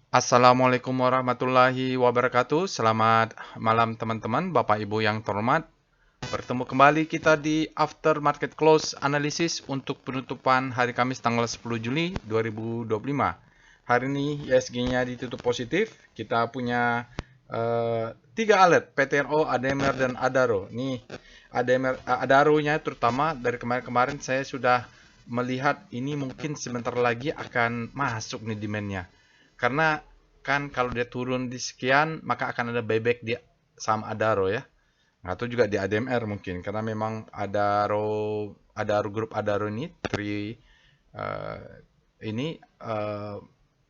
Assalamualaikum warahmatullahi wabarakatuh. Selamat malam teman-teman, Bapak Ibu yang terhormat. Bertemu kembali kita di After Market Close Analysis untuk penutupan hari Kamis tanggal 10 Juli 2025. Hari ini ISG-nya ditutup positif. Kita punya tiga alert, PTRO, ADMR, dan Adaro. Nih, ADMR, Adaro-nya terutama dari kemarin-kemarin saya sudah melihat ini mungkin sebentar lagi akan masuk nih demand-nya. Karena kan kalau dia turun di sekian, maka akan ada buyback di saham Adaro ya. Atau juga di ADMR mungkin. Karena memang Adaro grup Adaro ini, uh, ini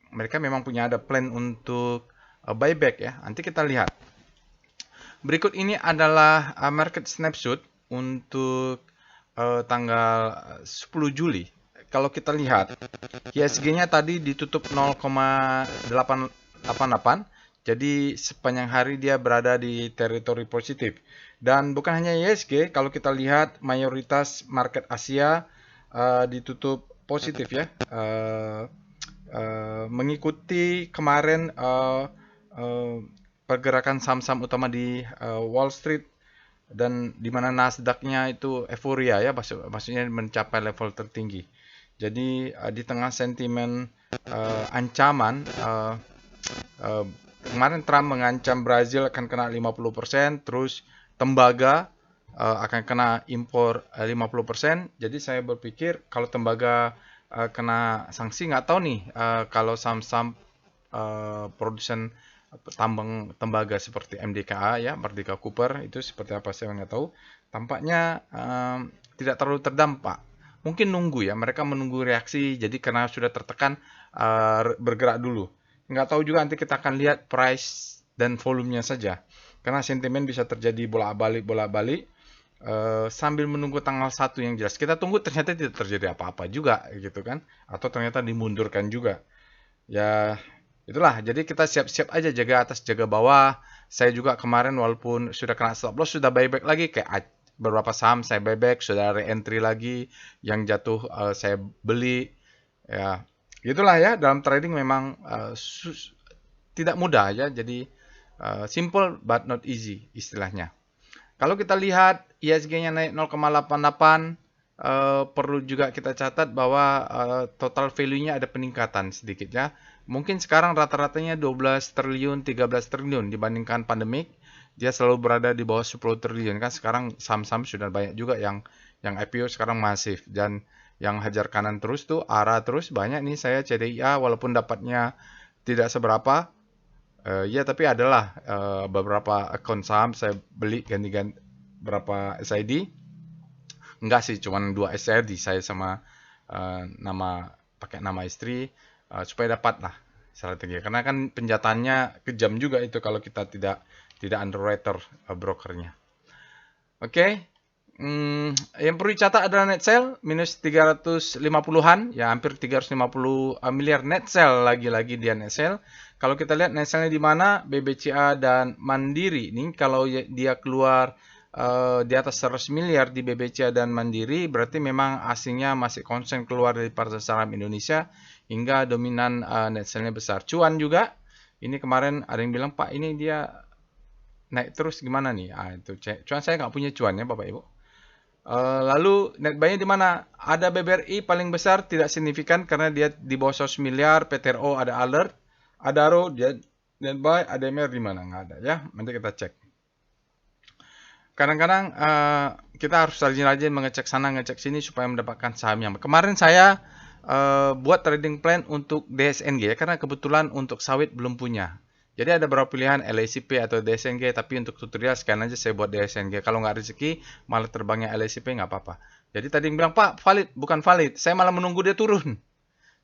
mereka memang punya ada plan untuk buyback ya. Nanti kita lihat. Berikut ini adalah market snapshot untuk tanggal 10 Juli. Kalau kita lihat, ISG-nya tadi ditutup 0,888. Jadi sepanjang hari dia berada di teritori positif. Dan bukan hanya ISG, kalau kita lihat mayoritas market Asia ditutup positif ya. Mengikuti kemarin pergerakan saham-saham utama di Wall Street dan di mana Nasdaq-nya itu euforia ya, maksudnya mencapai level tertinggi. Jadi di tengah sentimen ancaman uh, kemarin Trump mengancam Brazil akan kena 50%, terus tembaga akan kena impor 50%. Jadi saya berpikir kalau tembaga kena sanksi, nggak tahu nih kalau saham-saham produsen tambang tembaga seperti MDKA ya, Merdeka Cooper itu seperti apa saya nggak tahu. Tampaknya tidak terlalu terdampak. Mungkin nunggu ya, mereka menunggu reaksi. Jadi karena sudah tertekan bergerak dulu. Nggak tahu juga, nanti kita akan lihat price dan volumenya saja. Karena sentimen bisa terjadi bolak-balik sambil menunggu tanggal 1 yang jelas. Kita tunggu ternyata tidak terjadi apa-apa juga gitu kan. Atau ternyata dimundurkan juga. Ya, itulah. Jadi kita siap-siap aja, jaga atas, jaga bawah. Saya juga kemarin walaupun sudah kena stop loss, sudah buyback lagi. Kayak beberapa saham saya buyback, sudah re-entry lagi. Yang jatuh saya beli. Ya, itulah ya. Dalam trading memang tidak mudah ya. Jadi simple but not easy istilahnya. Kalau kita lihat ISG-nya naik 0,88, perlu juga kita catat bahwa total value-nya ada peningkatan sedikit ya. Mungkin sekarang rata-ratanya 12 triliun, 13 triliun dibandingkan pandemik. Dia selalu berada di bawah 10 triliun kan. Sekarang saham-saham sudah banyak juga yang IPO sekarang masif, dan yang hajar kanan terus tuh, ARA terus banyak nih. Saya CDIA walaupun dapatnya tidak seberapa, ya tapi adalah beberapa akun saham saya beli ganti-ganti berapa SID. Enggak sih, cuma 2 SID saya sama pakai nama istri supaya dapat lah strategi. Karena kan penjataannya kejam juga itu kalau kita tidak underwriter brokernya. Oke. Yang perlu dicatat adalah net sale minus 350-an, ya hampir 350 miliar net sale, lagi-lagi dia net sale. Kalau kita lihat net sale-nya di mana, BBCA dan Mandiri. Ini kalau dia keluar di atas 100 miliar di BBCA dan Mandiri, berarti memang asingnya masih konsen keluar dari pasar saham Indonesia hingga dominan net sale-nya besar. Cuan juga, ini kemarin ada yang bilang, Pak ini dia naik terus gimana nih? Itu cuan, saya nggak punya cuan ya Bapak Ibu. Lalu net buy-nya di mana? Ada BBRI paling besar, tidak signifikan karena dia di bawah 100 miliar. PTRO ada alert, ada RO, dia net buy, ada MR di mana? Nggak ada ya. Nanti kita cek. Kadang-kadang kita harus rajin-rajin mengecek sana, ngecek sini supaya mendapatkan saham yang. Kemarin saya buat trading plan untuk DSNG ya, karena kebetulan untuk sawit belum punya. Jadi ada beberapa pilihan LACP atau DSNG, tapi untuk tutorial sekarang aja saya buat DSNG. Kalau nggak rezeki, malah terbangnya LACP nggak apa-apa. Jadi tadi bilang, Pak, valid, bukan valid. Saya malah menunggu dia turun.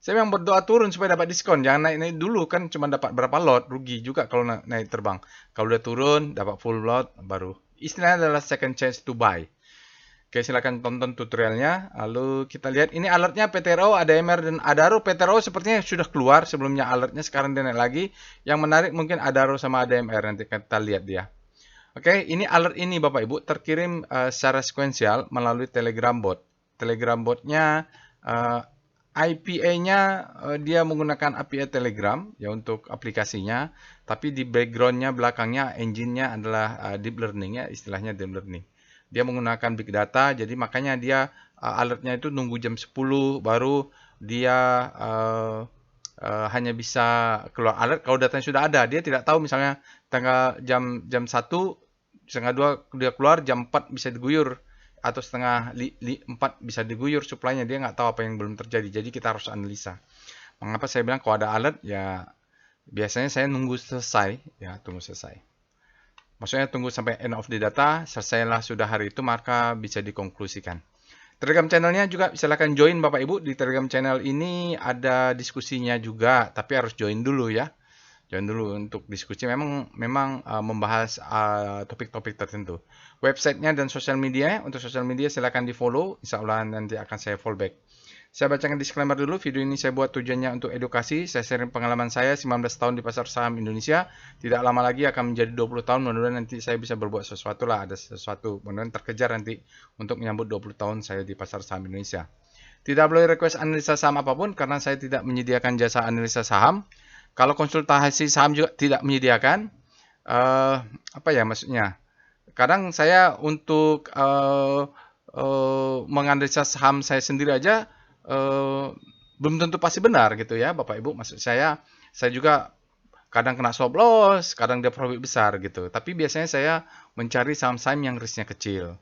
Saya memang berdoa turun supaya dapat diskon. Jangan naik-naik dulu, kan cuma dapat berapa lot, rugi juga kalau naik terbang. Kalau udah turun, dapat full lot, baru. Istilahnya adalah second chance to buy. Oke, silakan tonton tutorialnya. Lalu kita lihat ini alertnya PTRO, ADMR, dan Adaro. PTRO sepertinya sudah keluar sebelumnya alertnya, sekarang dia naik lagi. Yang menarik mungkin Adaro sama ADMR, nanti kita lihat dia. Oke, ini alert ini Bapak Ibu terkirim secara sekuensial melalui Telegram bot. Telegram botnya IPA-nya dia menggunakan API Telegram ya untuk aplikasinya, tapi di background-nya belakangnya engine-nya adalah deep learning ya, istilahnya deep learning. Dia menggunakan big data, jadi makanya dia alertnya itu nunggu jam 10 baru dia hanya bisa keluar alert kalau datanya sudah ada. Dia tidak tahu misalnya tanggal jam 1 setengah 2 dia keluar, jam 4 bisa diguyur atau setengah 4 bisa diguyur suplainya, dia nggak tahu apa yang belum terjadi. Jadi kita harus analisa. Mengapa saya bilang kalau ada alert ya biasanya saya nunggu selesai ya, tunggu selesai. Maksudnya tunggu sampai end of the data, selesailah sudah hari itu maka bisa dikonklusikan. Telegram channelnya juga silakan join Bapak Ibu. Di Telegram channel ini ada diskusinya juga, tapi harus join dulu ya. Join dulu untuk diskusi. Memang membahas topik-topik tertentu. Websitenya dan sosial media. Untuk sosial media silakan di follow. Insya Allah nanti akan saya follow back. Saya bacakan disclaimer dulu. Video ini saya buat tujuannya untuk edukasi. Saya sharing pengalaman saya 19 tahun di pasar saham Indonesia. Tidak lama lagi akan menjadi 20 tahun. Mudah-mudahan nanti saya bisa berbuat sesuatu lah. Ada sesuatu. Mudah-mudahan terkejar nanti untuk menyambut 20 tahun saya di pasar saham Indonesia. Tidak boleh request analisa saham apapun karena saya tidak menyediakan jasa analisa saham. Kalau konsultasi saham juga tidak menyediakan. Apa ya maksudnya? Kadang saya untuk menganalisa saham saya sendiri aja belum tentu pasti benar gitu ya Bapak Ibu. Maksud saya juga kadang kena stop loss, kadang dia profit besar gitu. Tapi biasanya saya mencari saham-saham yang risknya kecil.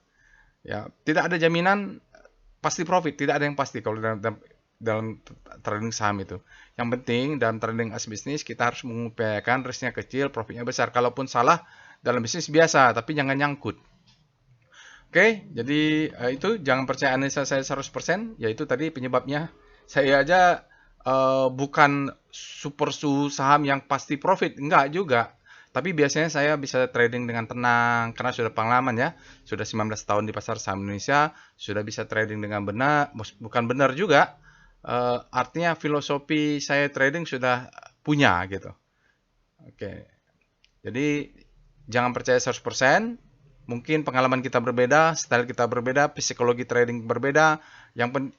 Ya, tidak ada jaminan pasti profit, tidak ada yang pasti kalau dalam trading saham itu. Yang penting dalam trading as bisnis kita harus mengupayakan risknya kecil, profitnya besar. Kalaupun salah dalam bisnis biasa, tapi jangan nyangkut. Oke, jadi itu jangan percaya analisa saya 100%, yaitu tadi penyebabnya. Saya aja bukan super saham yang pasti profit, enggak juga. Tapi biasanya saya bisa trading dengan tenang karena sudah pengalaman ya. Sudah 19 tahun di pasar saham Indonesia, sudah bisa trading dengan benar, bukan benar juga. Artinya filosofi saya trading sudah punya gitu. Oke. Jadi jangan percaya 100%. Mungkin pengalaman kita berbeda, style kita berbeda, psikologi trading berbeda,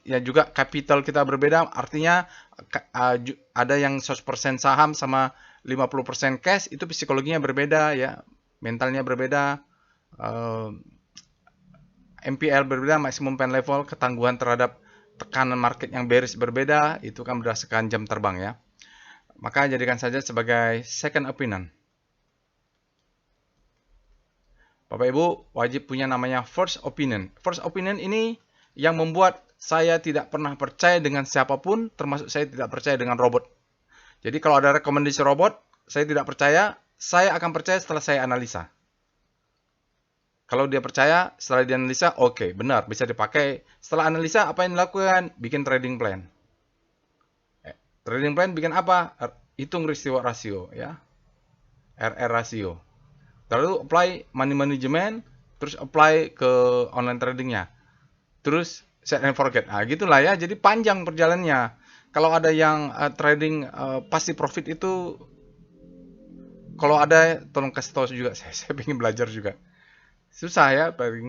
ya juga capital kita berbeda. Artinya ada yang 100% saham sama 50% cash, itu psikologinya berbeda ya, mentalnya berbeda, MPL berbeda, maximum pen level, ketangguhan terhadap tekanan market yang bearish berbeda, itu kan berdasarkan jam terbang ya. Maka jadikan saja sebagai second opinion. Bapak Ibu wajib punya namanya first opinion. First opinion ini yang membuat saya tidak pernah percaya dengan siapapun, termasuk saya tidak percaya dengan robot. Jadi kalau ada rekomendasi robot, saya tidak percaya, saya akan percaya setelah saya analisa. Kalau dia percaya, setelah dianalisa, oke, benar, bisa dipakai. Setelah analisa, apa yang dilakukan? Bikin trading plan. Trading plan bikin apa? Hitung risiko rasio, ya. RR rasio. Lalu apply money management, terus apply ke online tradingnya. Terus set and forget. Nah, gitulah ya. Jadi panjang perjalanannya. Kalau ada yang trading pasti profit itu, kalau ada tolong kasih tahu juga. Saya pengen belajar juga. Susah ya,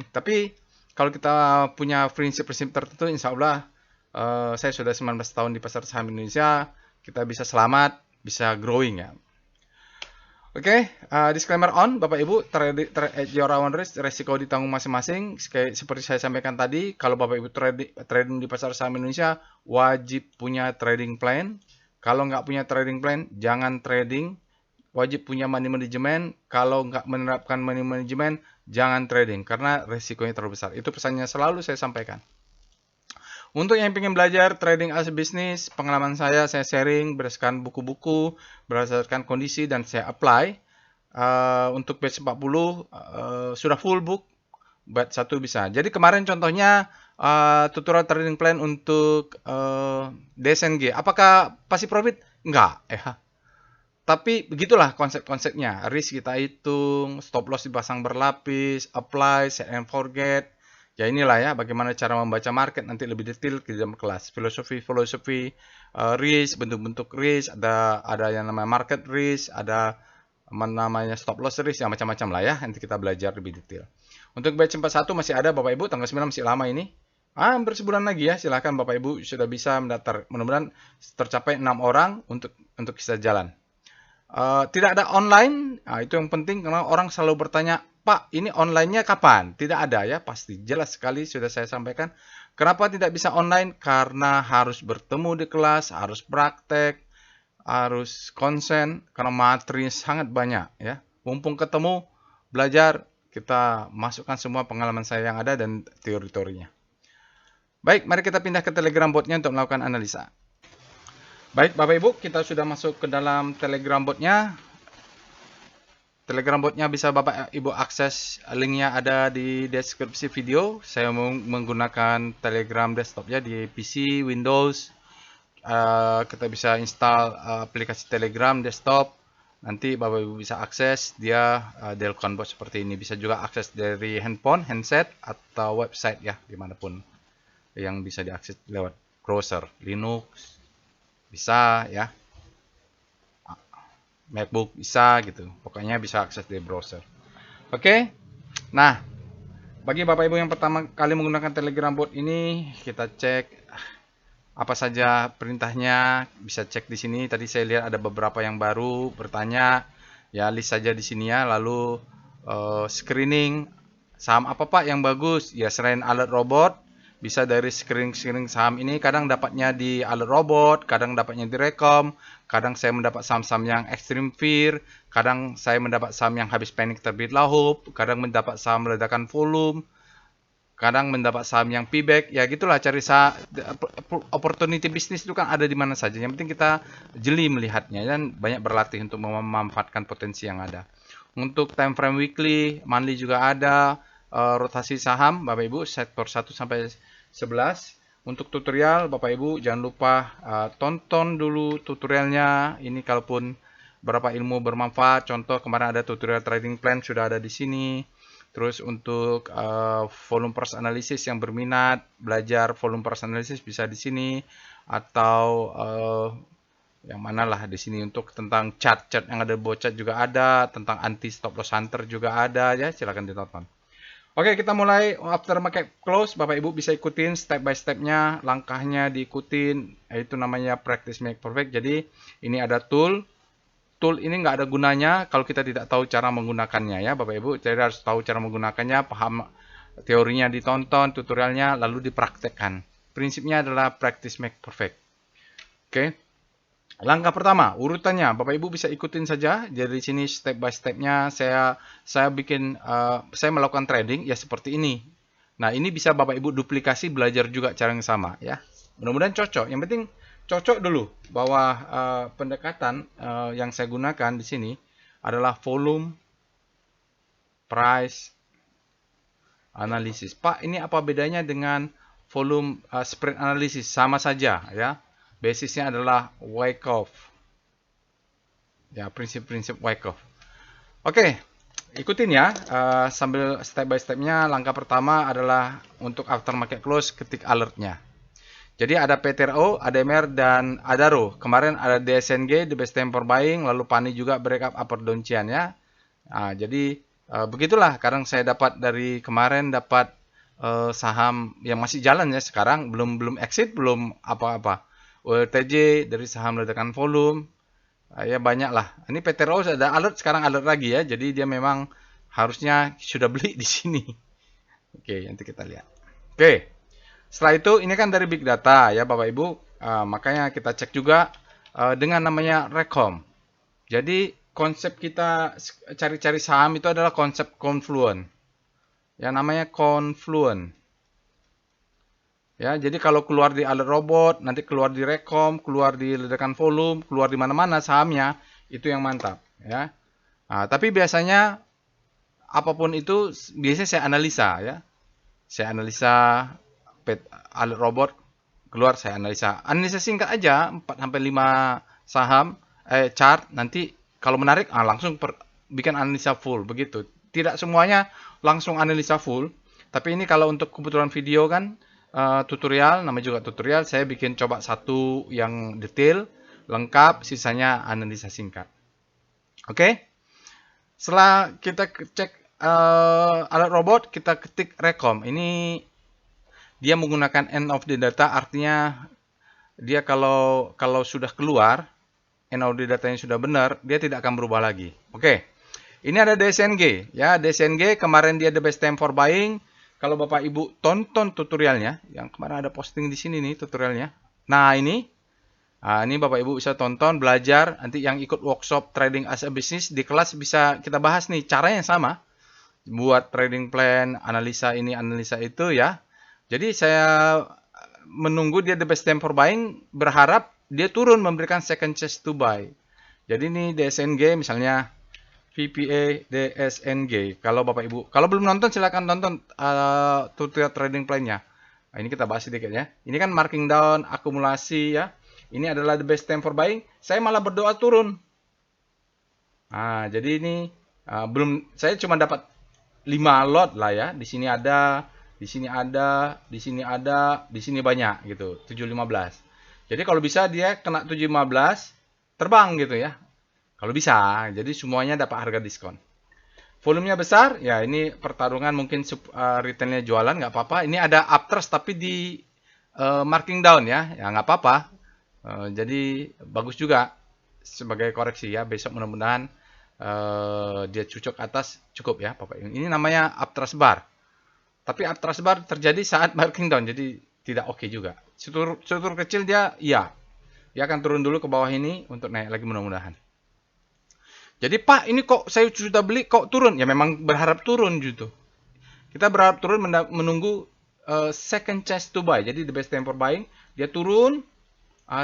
tapi kalau kita punya prinsip-prinsip tertentu, insya Allah saya sudah 19 tahun di pasar saham Indonesia, kita bisa selamat, bisa growing ya. Oke, disclaimer on, Bapak Ibu, trade your own risk, resiko ditanggung masing-masing. Seperti saya sampaikan tadi, kalau Bapak Ibu trading di pasar saham Indonesia, wajib punya trading plan. Kalau nggak punya trading plan, jangan trading. Wajib punya money management. Kalau nggak menerapkan money management, jangan trading, karena resikonya terlalu besar. Itu pesannya selalu saya sampaikan. Untuk yang ingin belajar trading as business, pengalaman saya sharing berdasarkan buku-buku, berdasarkan kondisi, dan saya apply. Untuk batch 40 sudah full book, batch 1 bisa. Jadi kemarin contohnya tutorial trading plan untuk DSNG. Apakah pasti profit? Enggak. Tapi begitulah konsep-konsepnya. Risk kita hitung, stop loss dipasang berlapis, apply, set and forget. Ya inilah ya bagaimana cara membaca market, nanti lebih detail di dalam kelas. Filosofi risk, bentuk-bentuk risk, ada yang namanya market risk, ada namanya stop loss risk, yang macam-macam lah ya. Nanti kita belajar lebih detail. Untuk batch 41 masih ada Bapak Ibu, tanggal 9 masih lama ini. Hampir sebulan lagi ya, silahkan Bapak Ibu sudah bisa mendaftar. Mudah-mudahan tercapai 6 orang untuk bisa jalan. Tidak ada online, nah, itu yang penting karena orang selalu bertanya, Pak, ini online-nya kapan? Tidak ada ya, pasti jelas sekali sudah saya sampaikan. Kenapa tidak bisa online? Karena harus bertemu di kelas, harus praktek, harus konsen, karena materi sangat banyak ya. Mumpung ketemu, belajar, kita masukkan semua pengalaman saya yang ada dan teori-teorinya. Baik, mari kita pindah ke Telegram botnya untuk melakukan analisa. Baik, Bapak Ibu, kita sudah masuk ke dalam Telegram botnya. Telegram botnya bisa Bapak Ibu akses, linknya ada di deskripsi video. Saya menggunakan Telegram desktop ya di PC, Windows. Kita bisa install aplikasi Telegram desktop. Nanti Bapak Ibu bisa akses dia Delcon bot seperti ini. Bisa juga akses dari handphone, handset, atau website ya, dimanapun yang bisa diakses lewat browser, Linux bisa ya, MacBook bisa gitu. Pokoknya bisa akses dari browser. Oke. Nah, bagi Bapak Ibu yang pertama kali menggunakan Telegram bot ini, kita cek apa saja perintahnya. Bisa cek di sini. Tadi saya lihat ada beberapa yang baru bertanya. Ya, list saja di sini ya. Lalu screening saham apa Pak yang bagus? Ya, selain Alert Robot, bisa dari screening saham ini. Kadang dapatnya di Alert Robot, kadang dapatnya di Rekom, kadang saya mendapat saham-saham yang Extreme Fear, kadang saya mendapat saham yang habis panik terbit lahub, kadang mendapat saham ledakan volume, kadang mendapat saham yang payback. Ya gitulah, cari opportunity bisnis itu kan ada di mana saja. Yang penting kita jeli melihatnya dan banyak berlatih untuk memanfaatkan potensi yang ada. Untuk time frame weekly, monthly juga ada. Rotasi saham Bapak Ibu sektor 1 sampai 11. Untuk tutorial Bapak Ibu jangan lupa tonton dulu tutorialnya. Ini kalaupun berapa ilmu bermanfaat. Contoh kemarin ada tutorial trading plan sudah ada di sini. Terus untuk volume price analysis yang berminat belajar volume price analysis bisa di sini, atau yang mana lah di sini untuk tentang chart-chart yang ada bocet juga ada, tentang anti stop loss hunter juga ada ya, silakan ditonton. Oke, kita mulai after market close. Bapak Ibu bisa ikutin step by stepnya, langkahnya diikutin. Itu namanya practice make perfect. Jadi ini ada tool. Tool ini nggak ada gunanya kalau kita tidak tahu cara menggunakannya ya Bapak Ibu. Jadi harus tahu cara menggunakannya, paham teorinya, ditonton tutorialnya, lalu dipraktekkan. Prinsipnya adalah practice make perfect. Oke. Langkah pertama, urutannya Bapak Ibu bisa ikutin saja. Jadi sini step by stepnya saya bikin, saya melakukan trading ya seperti ini. Nah ini bisa Bapak Ibu duplikasi, belajar juga cara yang sama ya. Mudah-mudahan cocok. Yang penting cocok dulu bahwa pendekatan yang saya gunakan di sini adalah volume, price, analysis. Pak, ini apa bedanya dengan volume spread analysis? Sama saja ya. Basisnya adalah Wyckoff. Ya, prinsip-prinsip Wyckoff. Oke, ikutin ya. Sambil step by stepnya. Langkah pertama adalah untuk after market close, ketik alertnya. Jadi ada PTRO, ADMR, dan ADARO. Kemarin ada DSNG, the best time for buying. Lalu PANI juga breakup upper downtrend ya. Nah, jadi begitulah. Kadang saya dapat dari kemarin dapat saham yang masih jalan ya sekarang. Belum exit, belum apa-apa. OLTJ dari saham ledakan volume, ya banyak lah. Ini PTRO ada alert, sekarang alert lagi ya. Jadi dia memang harusnya sudah beli di sini. Oke, nanti kita lihat. Oke, setelah itu ini kan dari big data ya Bapak Ibu. Makanya kita cek juga dengan namanya Rekom. Jadi konsep kita cari-cari saham itu adalah konsep confluent. Yang namanya confluent. Ya, jadi kalau keluar di alert robot, nanti keluar di Rekom, keluar di ledakan volume, keluar di mana-mana sahamnya, itu yang mantap. Ya. Nah, tapi biasanya apapun itu, biasanya saya analisa. Ya. Saya analisa alert robot, keluar saya analisa. Analisa singkat aja, 4-5 saham, chart, nanti kalau menarik, langsung bikin analisa full, begitu. Tidak semuanya langsung analisa full, tapi ini kalau untuk kebutuhan video kan, tutorial, namanya juga tutorial, saya bikin coba satu yang detail, lengkap, sisanya analisa singkat. Oke, setelah kita cek alat robot, kita ketik Rekom. Ini dia menggunakan end of the data, artinya dia kalau sudah keluar, end of the datanya sudah benar, dia tidak akan berubah lagi. Oke. Ini ada DSNG, ya. DSNG kemarin dia the best time for buying. Kalau Bapak Ibu tonton tutorialnya, yang kemarin ada posting di sini nih tutorialnya. Nah, ini Bapak Ibu bisa tonton, belajar. Nanti yang ikut workshop trading as a business di kelas bisa kita bahas nih, caranya sama. Buat trading plan, analisa ini, analisa itu ya. Jadi saya menunggu dia the best time for buying, berharap dia turun memberikan second chance to buy. Jadi ini DSNG misalnya VPA DSNG. Kalau Bapak Ibu, kalau belum nonton silakan tonton tutorial trading plan-nya. Nah, ini kita bahas sedikit ya. Ini kan marking down, akumulasi ya. Ini adalah the best time for buying. Saya malah berdoa turun. Nah, jadi ini saya cuma dapat 5 lot lah ya. Di sini ada, di sini ada, di sini ada, di sini banyak gitu. 715. Jadi kalau bisa dia kena 715 terbang gitu ya. Kalau bisa, jadi semuanya dapat harga diskon. Volumenya besar, ya ini pertarungan mungkin retailnya jualan, nggak apa-apa. Ini ada uptrust tapi di marking down ya nggak apa-apa. Jadi bagus juga sebagai koreksi ya. Besok mudah-mudahan dia cucuk atas cukup ya, Bapak. Ini namanya uptrust bar. Tapi uptrust bar terjadi saat marking down, jadi tidak oke juga. Struktur kecil dia akan turun dulu ke bawah ini untuk naik lagi mudah-mudahan. Jadi Pak, ini kok saya sudah beli kok turun? Ya memang berharap turun gitu. Kita berharap turun menunggu second chance to buy. Jadi the best time for buying, dia turun,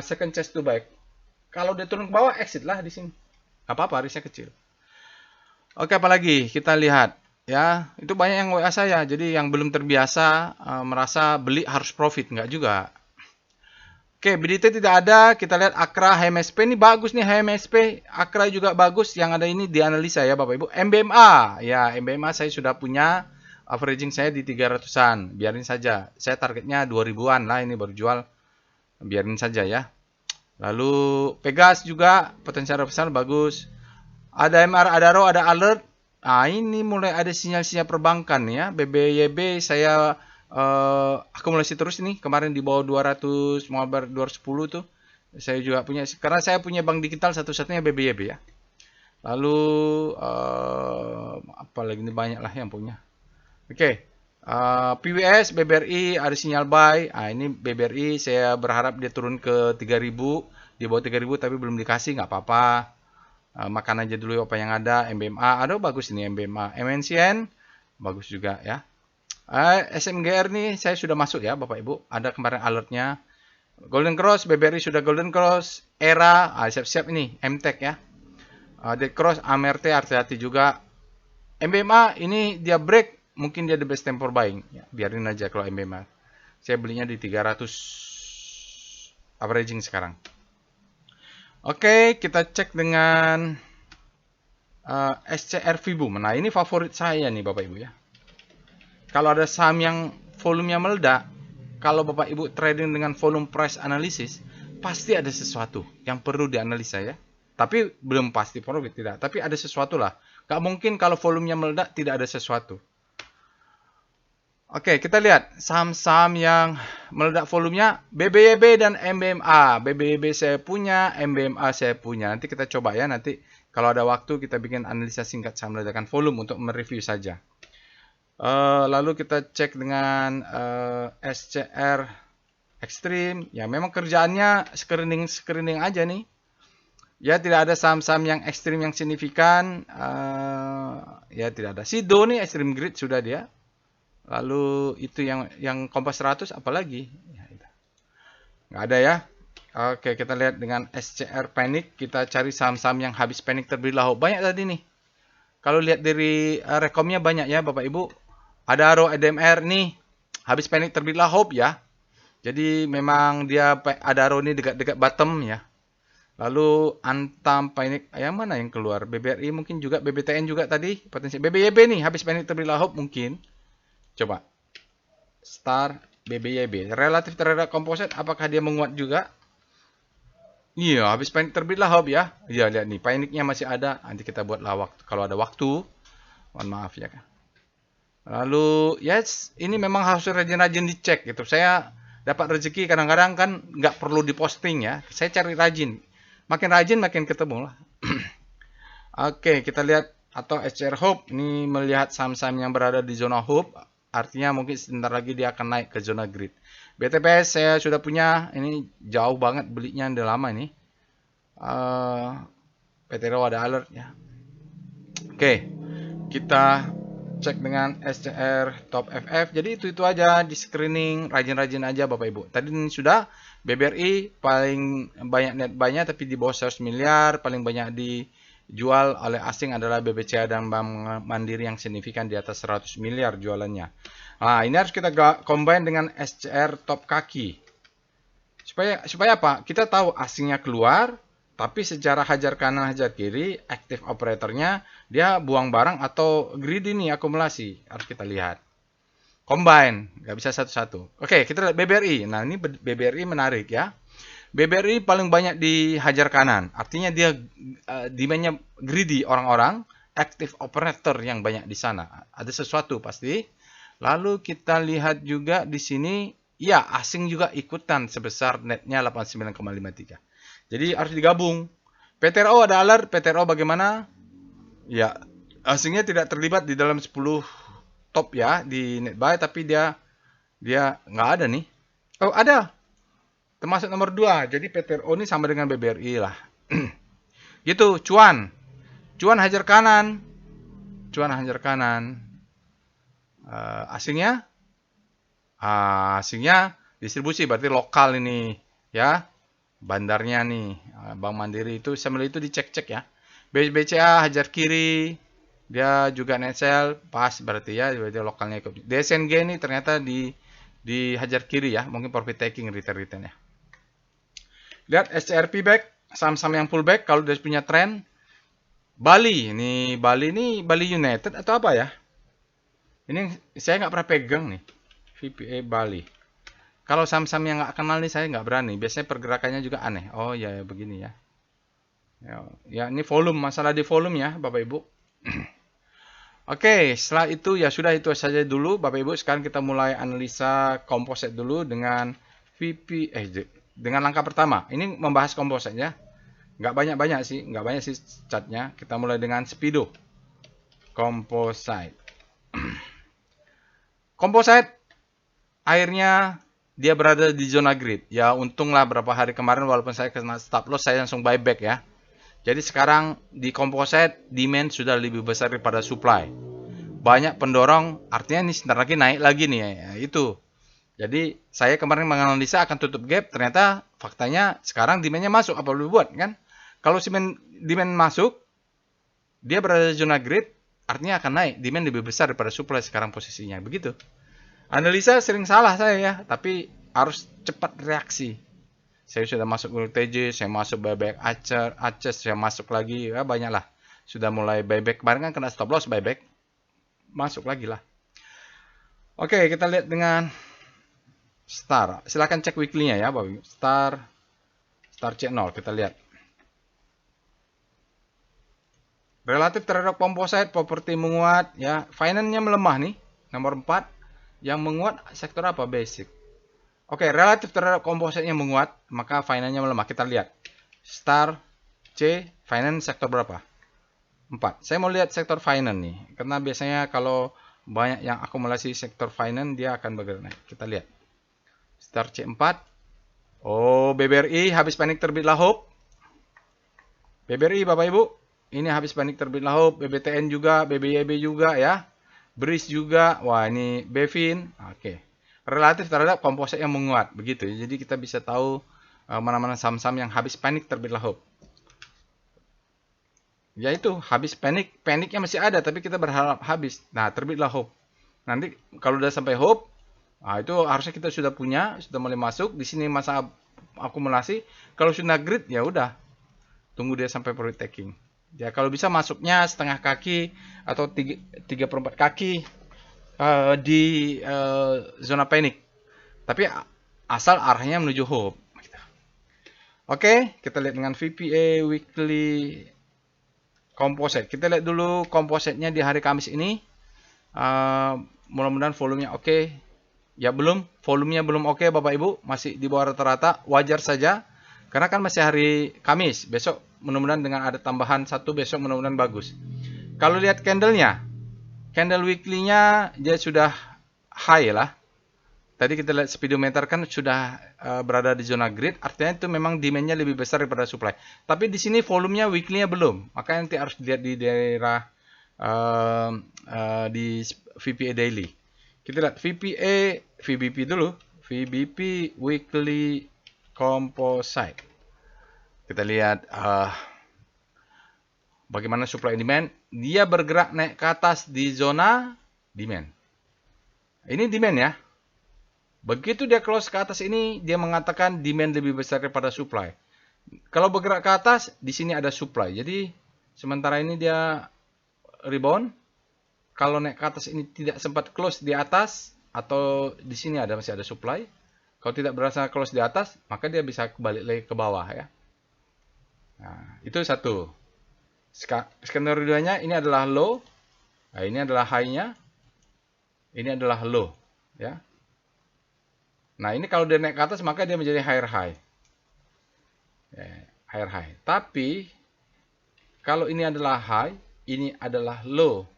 second chance to buy. Kalau dia turun ke bawah, exit lah di sini. Gak apa-apa, risknya kecil. Oke, apalagi kita lihat ya, itu banyak yang WA saya. Jadi yang belum terbiasa merasa beli harus profit, nggak juga. Oke, BDT tidak ada. Kita lihat Akra, HMSP ini bagus nih HMSP. Akra juga bagus. Yang ada ini dianalisa ya Bapak Ibu. MBMA. Ya, MBMA saya sudah punya. Averaging saya di 300-an. Biarin saja. Saya targetnya 2000-an lah. Ini baru jual. Biarin saja ya. Lalu Pegas juga. Potensial besar bagus. Ada MR, ada RO, ada alert. Ini mulai ada sinyal-sinyal perbankan ya. BBYB saya akumulasi terus ini kemarin di bawah 200 mau 210 tuh saya juga punya karena saya punya bank digital satu-satunya BBYB ya. Lalu apa lagi ini banyak lah yang punya. Oke. PWS BBRI ada sinyal buy. Ini BBRI saya berharap dia turun ke 3000 di bawah 3000 tapi belum dikasih nggak apa-apa. Makan aja dulu apa yang ada. MBMA ada bagus ini MBMA. MNCN bagus juga ya. SMGR nih saya sudah masuk ya Bapak Ibu. Ada kemarin alertnya. Golden Cross, BBRI sudah Golden Cross. Era, siap-siap ini. MTech ya. Dead Cross, AMRT hati-hati juga. MBMA ini dia break. Mungkin dia the best time for buying. Ya, biarin aja kalau MBMA. Saya belinya di 300 averaging sekarang. Oke, kita cek dengan SCR Vibum. Nah ini favorit saya nih Bapak Ibu ya. Kalau ada saham yang volumenya meledak, kalau Bapak Ibu trading dengan volume price analysis, pasti ada sesuatu yang perlu dianalisa ya. Tapi belum pasti profit tidak, tapi ada sesuatu lah. Gak mungkin kalau volumenya meledak tidak ada sesuatu. Oke, kita lihat saham-saham yang meledak volumenya BBYB dan MBMA. BBYB saya punya, MBMA saya punya. Nanti kita coba ya, nanti kalau ada waktu kita bikin analisa singkat saham ledakan volume untuk mereview saja. Lalu kita cek dengan SCR Extreme. Ya memang kerjaannya screening aja nih. Ya tidak ada saham-saham yang ekstrim yang signifikan. Ya tidak ada. Sido nih Extreme Grid sudah dia. Lalu itu yang Kompas 100 apalagi? Ya, nggak ada ya. Oke kita lihat dengan SCR Panic. Kita cari saham-saham yang habis panic terbeli lahop. Banyak tadi nih. Kalau lihat dari rekomnya banyak ya Bapak Ibu. Ada RO ADMR nih, habis panic terbit lahop ya. Jadi memang dia ada RO ini dekat-dekat bottom ya. Lalu Antam panic, yang mana yang keluar? BBRI mungkin juga, BBTN juga tadi. Potensi BBYB nih, habis panic terbit lahop mungkin. Coba. Star BBYB. Relatif terhadap komposit, apakah dia menguat juga? Iya, habis panic terbit lahop ya. Iya, lihat nih, paniknya masih ada. Nanti kita buatlah waktu. Kalau ada waktu, mohon maaf ya kan. Lalu yes, ini memang harus rajin-rajin dicek gitu. Saya dapat rezeki kadang-kadang kan nggak perlu diposting ya. Saya cari rajin. Makin rajin makin ketemu lah. Oke, kita lihat atau SCR Hope ini melihat saham-saham yang berada di zona Hope. Artinya mungkin sebentar lagi dia akan naik ke zona grid. BTPS saya sudah punya. Ini jauh banget belinya udah lama ini. PT Raw ada alert ya. Oke, kita cek dengan SCR Top FF. Jadi itu aja di screening, rajin-rajin aja Bapak Ibu. Tadi ini sudah BBRI paling banyak net buy-nya tapi di bawah 100 miliar, paling banyak dijual oleh asing adalah BBCA dan Bank Mandiri yang signifikan di atas 100 miliar jualannya. Nah, ini harus kita combine dengan SCR Top Kaki. Supaya apa? Kita tahu asingnya keluar, tapi secara hajar kanan hajar kiri, active operatornya dia buang barang atau greedy nih akumulasi. Harus kita lihat. Combine, nggak bisa satu-satu. Oke, kita lihat BBRI. Nah, ini BBRI menarik ya. BBRI paling banyak dihajar kanan. Artinya dia demandnya greedy orang-orang, active operator yang banyak di sana. Ada sesuatu pasti. Lalu kita lihat juga di sini, ya asing juga ikutan sebesar netnya 89,53. Jadi harus digabung. PTRO ada alert, PTRO bagaimana? Ya, asingnya tidak terlibat di dalam 10 top ya di netbuy, tapi dia nggak ada nih. Oh, ada. Termasuk nomor 2. Jadi PTRO ini sama dengan BBRI lah. Gitu, cuan. Cuan hajar kanan. Cuan hajar kanan. Asingnya? Asingnya distribusi, berarti lokal ini ya. Bandarnya nih, Bank Mandiri itu sambil itu dicek-cek ya. BCA hajar kiri, dia juga net sell, pas berarti ya, berarti lokalnya ikut. DSNG ini ternyata di hajar kiri ya, mungkin profit taking return ya. Lihat SCRP back, saham-saham yang pullback kalau dia punya trend. Bali ini Bali United atau apa ya? Ini saya nggak pernah pegang nih, VPA Bali. Kalau saham-saham yang nggak kenal nih saya nggak berani. Biasanya pergerakannya juga aneh. Oh ya, begini ya. Ya ini volume, masalah di volume ya Bapak Ibu. Oke, setelah itu ya sudah itu saja dulu Bapak Ibu. Sekarang kita mulai analisa komposit dulu dengan dengan langkah pertama. Ini membahas komposit ya. Nggak banyak sih chartnya. Kita mulai dengan Speedo. Composite. Composite akhirnya dia berada di zona grid. Ya untunglah berapa hari kemarin walaupun saya kena stop loss saya langsung buyback ya. Jadi sekarang di composite demand sudah lebih besar daripada supply. Banyak pendorong, artinya ini sebentar lagi naik lagi nih ya, itu. Jadi saya kemarin menganalisa akan tutup gap, ternyata faktanya sekarang demandnya masuk, apa boleh buat kan? Kalau demand masuk, dia berada di zona grid, artinya akan naik, demand lebih besar daripada supply sekarang posisinya, begitu. Analisa sering salah saya ya, tapi harus cepat reaksi. Saya sudah masuk ke TJ, saya masuk buyback Acer, saya masuk lagi, ya banyak lah. Sudah mulai buyback, kemarin kan kena stop loss buyback, masuk lagi lah. Oke, kita lihat dengan Star. Silahkan cek weekly-nya ya, Bapak. Star C0, kita lihat. Relatif terhadap composite, properti menguat, ya. Finance-nya melemah nih, nomor 4. Yang menguat sektor apa? Basic. Oke, relatif terhadap kompositnya menguat, maka finance-nya melemah. Kita lihat. Star C, finance sektor berapa? 4. Saya mau lihat sektor finance nih. Karena biasanya kalau banyak yang akumulasi sektor finance, dia akan bergerak naik. Kita lihat. Star C4. Oh, BBRI habis panik terbitlah Hope. BBRI Bapak Ibu. Ini habis panik terbitlah Hope. BBTN juga, BBYB juga ya. BRIS juga, wah ini Bevin, oke. Relatif terhadap komposit yang menguat, begitu. Jadi kita bisa tahu mana-mana saham-saham yang habis panik terbitlah Hope. Ya itu, habis paniknya masih ada, tapi kita berharap habis. Nah, terbitlah Hope. Nanti kalau udah sampai Hope, nah itu harusnya kita sudah punya, sudah mulai masuk. Di sini masa akumulasi. Kalau sudah grid, ya udah, tunggu dia sampai profit taking. Ya kalau bisa masuknya setengah kaki atau 3/4 kaki di zona panik. Tapi asal arahnya menuju Hope. Oke, kita lihat dengan VPA weekly composite. Kita lihat dulu composite-nya di hari Kamis ini. Mudah-mudahan volumenya oke. Ya belum, volumenya belum oke Bapak Ibu, masih di bawah rata-rata, wajar saja. Karena kan masih hari Kamis, besok mudah-mudahan dengan ada tambahan satu besok mudah-mudahan bagus. Kalau lihat candlenya, candle weekly-nya dia sudah high lah. Tadi kita lihat speedometer kan sudah berada di zona grid, artinya itu memang demand-nya lebih besar daripada supply. Tapi di sini volumenya weekly-nya belum, makanya nanti harus dilihat di daerah di VPA daily. Kita lihat VPA, VBP dulu, VBP weekly composite. Kita lihat bagaimana supply and demand. Dia bergerak naik ke atas di zona demand. Ini demand ya. Begitu dia close ke atas ini, dia mengatakan demand lebih besar daripada supply. Kalau bergerak ke atas, di sini ada supply. Jadi, sementara ini dia rebound. Kalau naik ke atas ini tidak sempat close di atas, atau di sini masih ada supply. Kalau tidak berasa close di atas, maka dia bisa kembali lagi ke bawah ya. Nah, itu satu. Skenario 2-nya, ini adalah low. Nah, ini adalah high-nya. Ini adalah low. Ya. Nah, ini kalau dia naik ke atas, maka dia menjadi higher high. Higher high. Tapi, kalau ini adalah high, ini adalah low.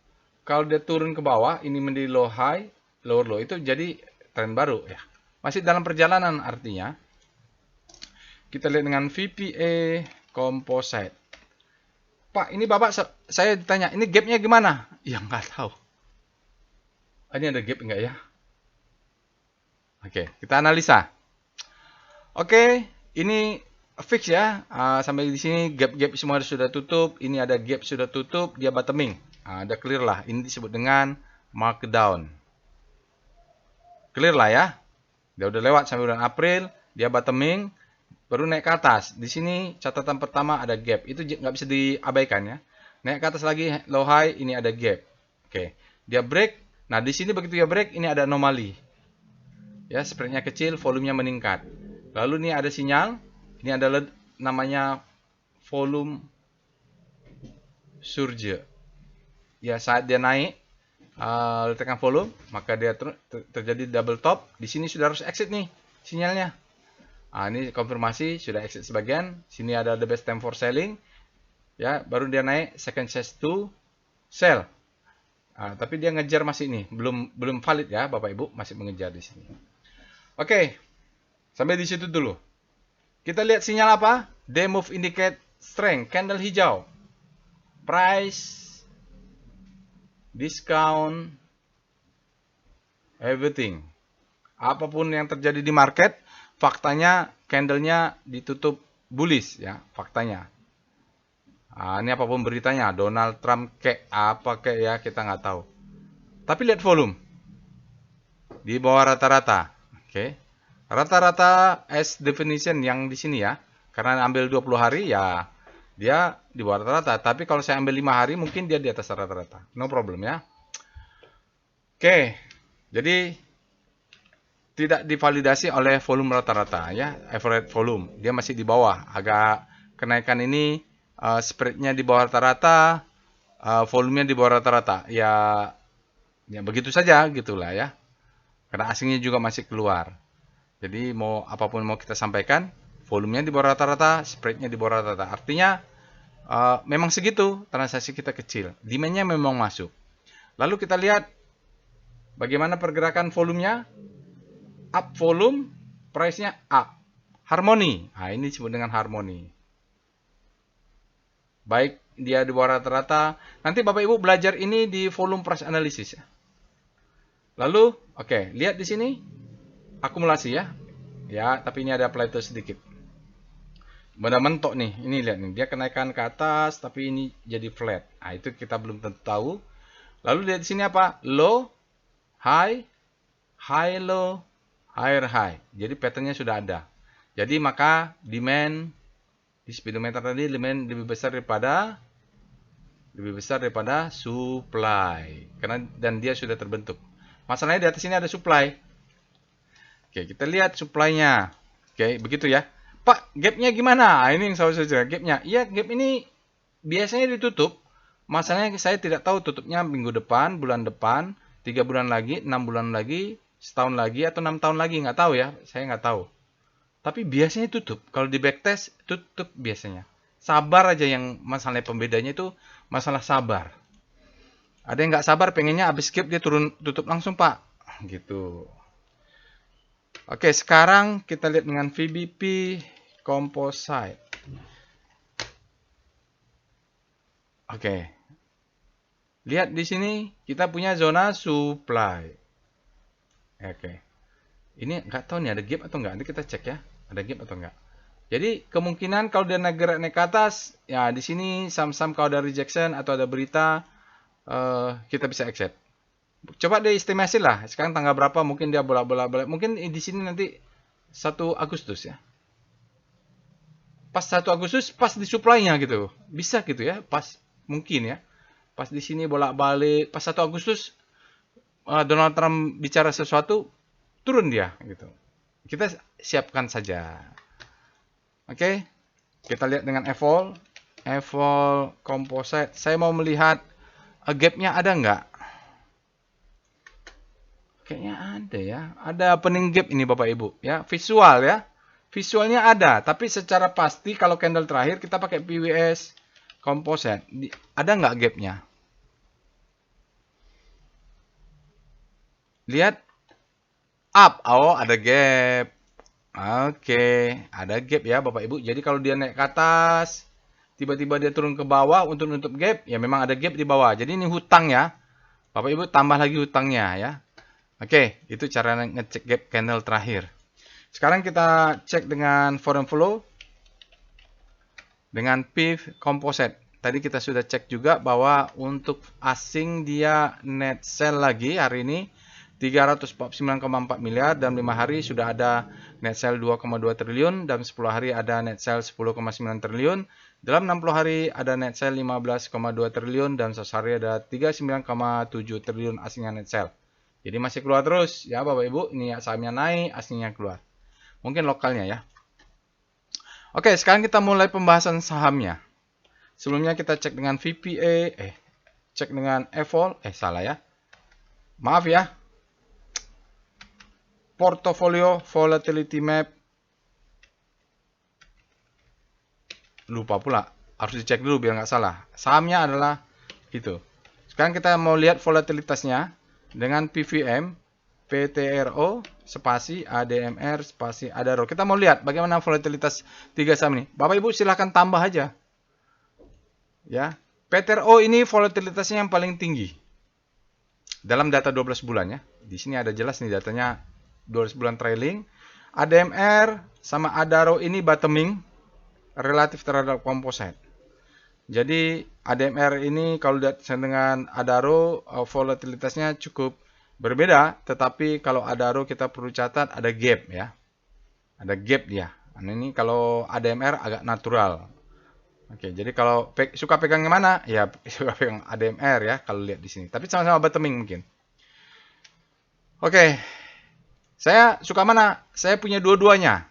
Kalau dia turun ke bawah, ini menjadi low high, lower low. Itu jadi tren baru ya. Masih dalam perjalanan artinya. Kita lihat dengan VPA composite. Pak, ini Bapak, saya ditanya, ini gapnya gimana? Ya, nggak tahu. Ini ada gap nggak ya? Oke, kita analisa. Oke, ini fix ya. Sampai di sini gap-gap semua sudah tutup. Ini ada gap sudah tutup, dia bottoming. Ada clear lah. Ini disebut dengan markdown. Clear lah ya. Dia udah lewat sampai bulan April, dia bottoming, baru naik ke atas. Di sini catatan pertama ada gap. Itu nggak bisa diabaikan ya. Naik ke atas lagi low high, ini ada gap. Oke, dia break. Nah, di sini begitu dia break, ini ada anomali. Ya, spreadnya kecil, volumenya meningkat. Lalu ini ada sinyal, ini adalah namanya volume surge. Ya, saat dia naik, letakkan volume, maka dia terjadi double top. Di sini sudah harus exit nih sinyalnya. Ini konfirmasi sudah exit sebagian. Sini ada the best time for selling. Ya, baru dia naik second chance to sell. Tapi dia ngejar masih ini, belum valid ya, Bapak Ibu, masih mengejar di sini. Oke, sampai di situ dulu. Kita lihat sinyal apa? Day move indicate strength, candle hijau. Price, discount, everything. Apapun yang terjadi di market, faktanya candlenya ditutup bullish ya, faktanya. Ini apapun beritanya, Donald Trump kayak apa kayak ya, kita nggak tahu. Tapi lihat volume. Di bawah rata-rata. Oke. Rata-rata as definition yang di sini ya. Karena ambil 20 hari ya dia di bawah rata-rata. Tapi kalau saya ambil 5 hari mungkin dia di atas rata-rata. No problem ya. Oke. Jadi tidak divalidasi oleh volume rata-rata ya. Average volume. Dia masih di bawah. Agak kenaikan ini spreadnya di bawah rata-rata. Volumenya di bawah rata-rata. Ya begitu saja gitulah ya. Karena asingnya juga masih keluar. Jadi apapun mau kita sampaikan, volumenya di bawah rata-rata, spreadnya di bawah rata-rata. Artinya memang segitu, transaksi kita kecil. Demand-nya memang masuk. Lalu kita lihat bagaimana pergerakan volumenya. Up volume, price-nya up. Harmoni. Ini disebut dengan harmoni. Baik dia di bawah rata-rata. Nanti Bapak Ibu belajar ini di volume price analysis ya. Lalu, oke, lihat di sini akumulasi ya. Ya, tapi ini ada plateau sedikit. Benar mentok nih. Ini lihat nih, dia kenaikan ke atas tapi ini jadi flat. Itu kita belum tentu tahu. Lalu lihat di sini apa? Low, high, high low, higher high. Jadi patternnya sudah ada. Jadi maka demand di speedometer tadi demand lebih besar daripada supply. Dan dia sudah terbentuk. Masalahnya di atas ini ada supply. Oke, kita lihat supply-nya. Oke, begitu ya. Pak, gap-nya gimana? Ini yang saya gap-nya. Iya, gap ini biasanya ditutup. Masalahnya saya tidak tahu tutupnya minggu depan, bulan depan. 3 bulan lagi, 6 bulan lagi, setahun lagi, atau 6 tahun lagi, nggak tahu ya, saya nggak tahu. Tapi biasanya tutup. Kalau di backtest, tutup biasanya. Sabar aja yang masalahnya pembedanya itu masalah sabar. Ada yang nggak sabar, pengennya habis skip dia turun tutup langsung, Pak. Gitu. Oke, sekarang kita lihat dengan VBP Composite. Oke. Lihat di sini kita punya zona supply. Oke. Ini nggak tahu nih ada gap atau nggak. Nanti kita cek ya. Ada gap atau nggak. Jadi kemungkinan kalau dia naik ke atas, ya di sini saham-saham kalau ada rejection atau ada berita, kita bisa exit. Coba diestimasi lah. Sekarang tanggal berapa? Mungkin dia bolak-balik. Mungkin di sini nanti 1 Agustus ya. Pas 1 Agustus, pas di supply-nya gitu. Bisa gitu ya. Pas mungkin ya. Pas di sini bolak-balik. Pas 1 Agustus, Donald Trump bicara sesuatu, turun dia gitu. Kita siapkan saja. Oke. Kita lihat dengan Evol Composite. Saya mau melihat gap-nya ada nggak? Kayaknya ada ya. Ada opening gap ini Bapak Ibu ya. Visual ya. Visualnya ada, tapi secara pasti kalau candle terakhir kita pakai PWS Composite. Ada nggak gapnya? Lihat. Up. Oh, ada gap. Oke. Ada gap ya Bapak Ibu. Jadi kalau dia naik ke atas, tiba-tiba dia turun ke bawah untuk nutup gap, ya memang ada gap di bawah. Jadi ini hutang ya. Bapak Ibu tambah lagi hutangnya ya. Oke, itu cara ngecek gap candle terakhir. Sekarang kita cek dengan foreign flow dengan PIV Composite. Tadi kita sudah cek juga bahwa untuk asing dia net sell lagi hari ini 349,4 miliar dan 5 hari sudah ada net sell 2,2 triliun dan 10 hari ada net sell 10,9 triliun. Dalam 60 hari ada net sell 15,2 triliun dan 100 hari ada 39,7 triliun asingnya net sell. Jadi masih keluar terus ya Bapak Ibu. Ini sahamnya naik, asingnya keluar. Mungkin lokalnya ya. Oke, sekarang kita mulai pembahasan sahamnya. Sebelumnya kita cek dengan VPA, cek dengan Evol, salah ya. Maaf ya. Portfolio Volatility Map. Lupa pula, harus dicek dulu biar nggak salah. Sahamnya adalah itu. Sekarang kita mau lihat volatilitasnya dengan PVM. PTRO spasi ADMR spasi ADARO. Kita mau lihat bagaimana volatilitas 3 saham ini. Bapak Ibu silahkan tambah aja. Ya. PTRO ini volatilitasnya yang paling tinggi. Dalam data 12 bulan ya. Di sini ada jelas nih datanya 12 bulan trailing. ADMR sama ADARO ini bottoming relatif terhadap composite. Jadi ADMR ini kalau lihat dengan ADARO volatilitasnya cukup berbeda, tetapi kalau ADARO kita perlu catat ada gap ya. Ada gap dia. Nah, ini kalau ADMR agak natural. Oke, jadi kalau suka pegang yang mana? Ya suka pegang ADMR ya kalau lihat di sini. Tapi sama-sama bottoming mungkin. Oke. Saya suka mana? Saya punya dua-duanya.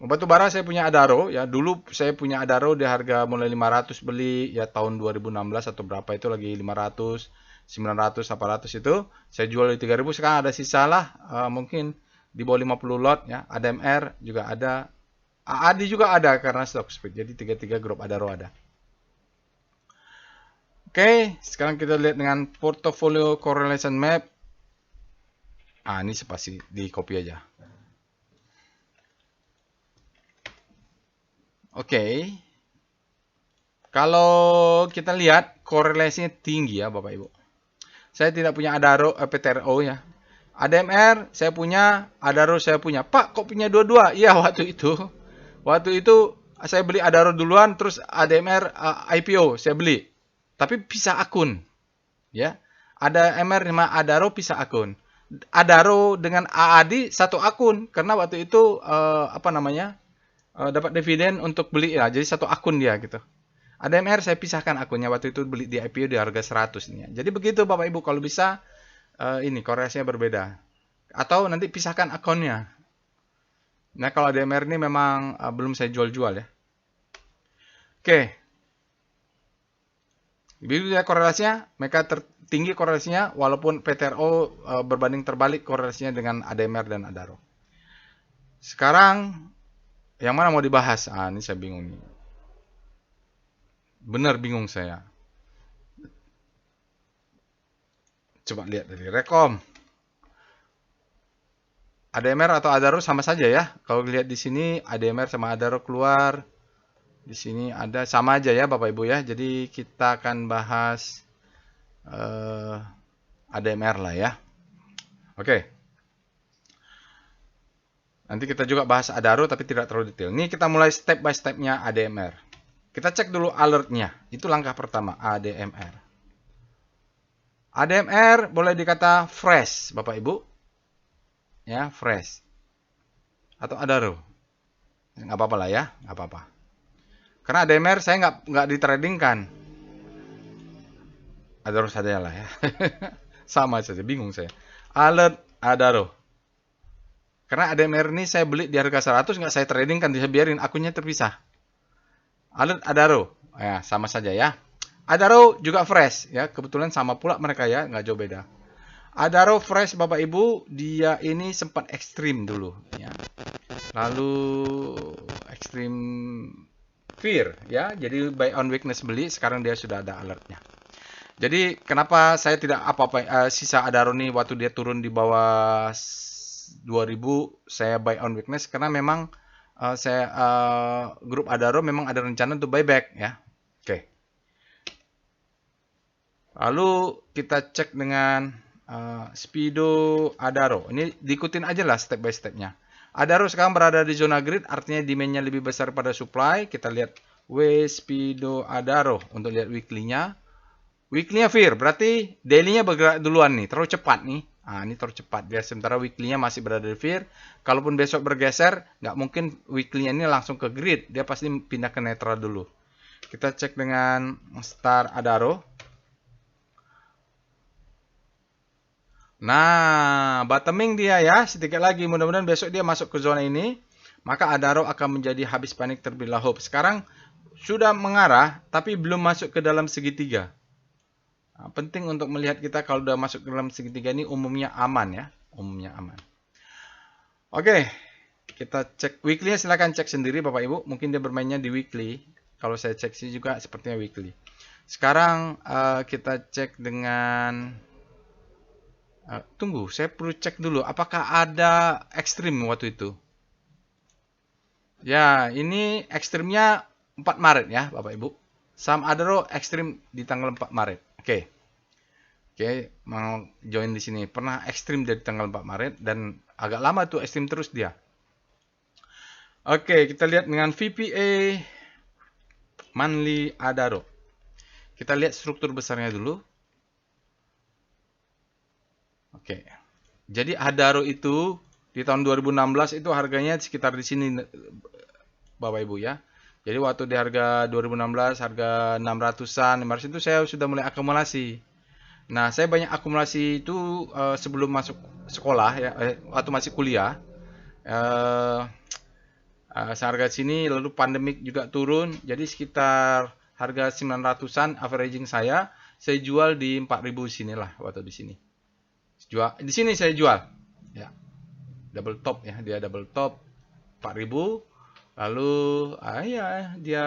Batu bara saya punya ADARO ya. Dulu saya punya ADARO di harga mulai 500 beli ya tahun 2016 atau berapa itu lagi 500 900, 800 itu. Saya jual di 3000, sekarang ada sisa lah. Mungkin di bawah 50 lot ya. ADMR juga ada. AAD juga ada karena stock split. Jadi 33 grup ADARO ada. Oke, sekarang kita lihat dengan portfolio correlation map. Ini spasi di copy aja. Oke. Kalau kita lihat korelasinya tinggi ya Bapak Ibu. Saya tidak punya ADARO, PTRO ya. ADMR saya punya, ADARO saya punya. Pak, kok punya dua-dua? Iya, waktu itu. Waktu itu saya beli ADARO duluan, terus ADMR IPO saya beli. Tapi pisah akun. Ya. ADMR sama ADARO pisah akun. ADARO dengan AAD satu akun karena waktu itu dapat dividen untuk beli ya. Jadi satu akun dia gitu. ADMR saya pisahkan akunnya waktu itu beli di IPO di harga 100 nih ya. Jadi begitu Bapak Ibu kalau bisa ini korelasinya berbeda. Atau nanti pisahkan akunnya. Nah, kalau ADMR ini memang belum saya jual-jual ya. Oke. Begitu ya korelasinya, mereka tertinggi korelasinya walaupun PTRO berbanding terbalik korelasinya dengan ADMR dan ADARO. Sekarang yang mana mau dibahas? Ah, ini saya bingung nih. Benar bingung saya. Coba lihat dari Rekom. ADMR atau ADARO sama saja ya. Kalau lihat di sini ADMR sama ADARO keluar. Di sini ada sama aja ya Bapak Ibu ya. Jadi kita akan bahas ADMR lah ya. Oke. Nanti kita juga bahas ADARO tapi tidak terlalu detail. Ini kita mulai step by stepnya ADMR. Kita cek dulu alertnya. Itu langkah pertama ADMR. ADMR boleh dikata fresh Bapak Ibu. Ya, fresh. Atau ADARO. Nggak apa-apa lah ya, nggak apa-apa. Karena ADMR saya nggak ditradingkan. ADARO saja lah ya. Sama saja, bingung saya. Alert ADARO. Karena ADMR ini saya beli di harga 100, nggak saya tradingkan, dia biarin akunnya terpisah. Alert ADARO. Ya, sama saja ya. ADARO juga fresh ya, kebetulan sama pula mereka ya, nggak jauh beda. ADARO fresh Bapak Ibu, dia ini sempat ekstrim dulu ya. Lalu ekstrim fear ya, jadi buy on weakness beli, sekarang dia sudah ada alertnya. Jadi kenapa saya tidak apa-apa sisa ADARO nih waktu dia turun di bawah 2000 saya buy on weakness karena memang grup ADARO memang ada rencana untuk buyback ya. Oke. Lalu kita cek dengan Speedo ADARO. Ini diikutin aja lah step by stepnya. ADARO sekarang berada di zona grid, artinya demand-nya lebih besar pada supply. Kita lihat Speedo ADARO untuk lihat weekly-nya. Weekly-nya fear, berarti daily-nya bergerak duluan nih, terlalu cepat nih. Nah, ini terlalu cepat. Dia sementara weekly-nya masih berada di fear. Kalaupun besok bergeser, nggak mungkin weekly-nya ini langsung ke grid. Dia pasti pindah ke netral dulu. Kita cek dengan Star ADARO. Nah, bottoming dia ya, sedikit lagi. Mudah-mudahan besok dia masuk ke zona ini. Maka ADARO akan menjadi habis panik terbelah hope. Sekarang sudah mengarah, tapi belum masuk ke dalam segitiga. Nah, penting untuk melihat kita kalau sudah masuk ke dalam segitiga ini umumnya aman ya. Umumnya aman. Oke, kita cek weekly-nya, silahkan cek sendiri Bapak Ibu. Mungkin dia bermainnya di weekly. Kalau saya cek sih juga sepertinya weekly. Sekarang kita cek dengan... tunggu, saya perlu cek dulu. Apakah ada ekstrim waktu itu? Ya, ini ekstrimnya 4 Maret ya Bapak Ibu. Saham ADARO ekstrim di tanggal 4 Maret. Oke. Oke, mau join di sini. Pernah ekstrim dari tanggal 4 Maret dan agak lama tuh ekstrim terus dia. Oke, kita lihat dengan VPA monthly ADARO. Kita lihat struktur besarnya dulu. Oke. Jadi ADARO itu di tahun 2016 itu harganya sekitar di sini Bapak Ibu ya. Jadi waktu di harga 2016 harga 600-an, 500 itu saya sudah mulai akumulasi. Nah, saya banyak akumulasi itu sebelum masuk sekolah ya, waktu masih kuliah. Seharga sini lalu pandemik juga turun, jadi sekitar harga 900-an averaging saya jual di 4.000 sinilah waktu di sini. Jual di sini saya jual. Ya. Double top ya, dia double top 4.000. Lalu ya dia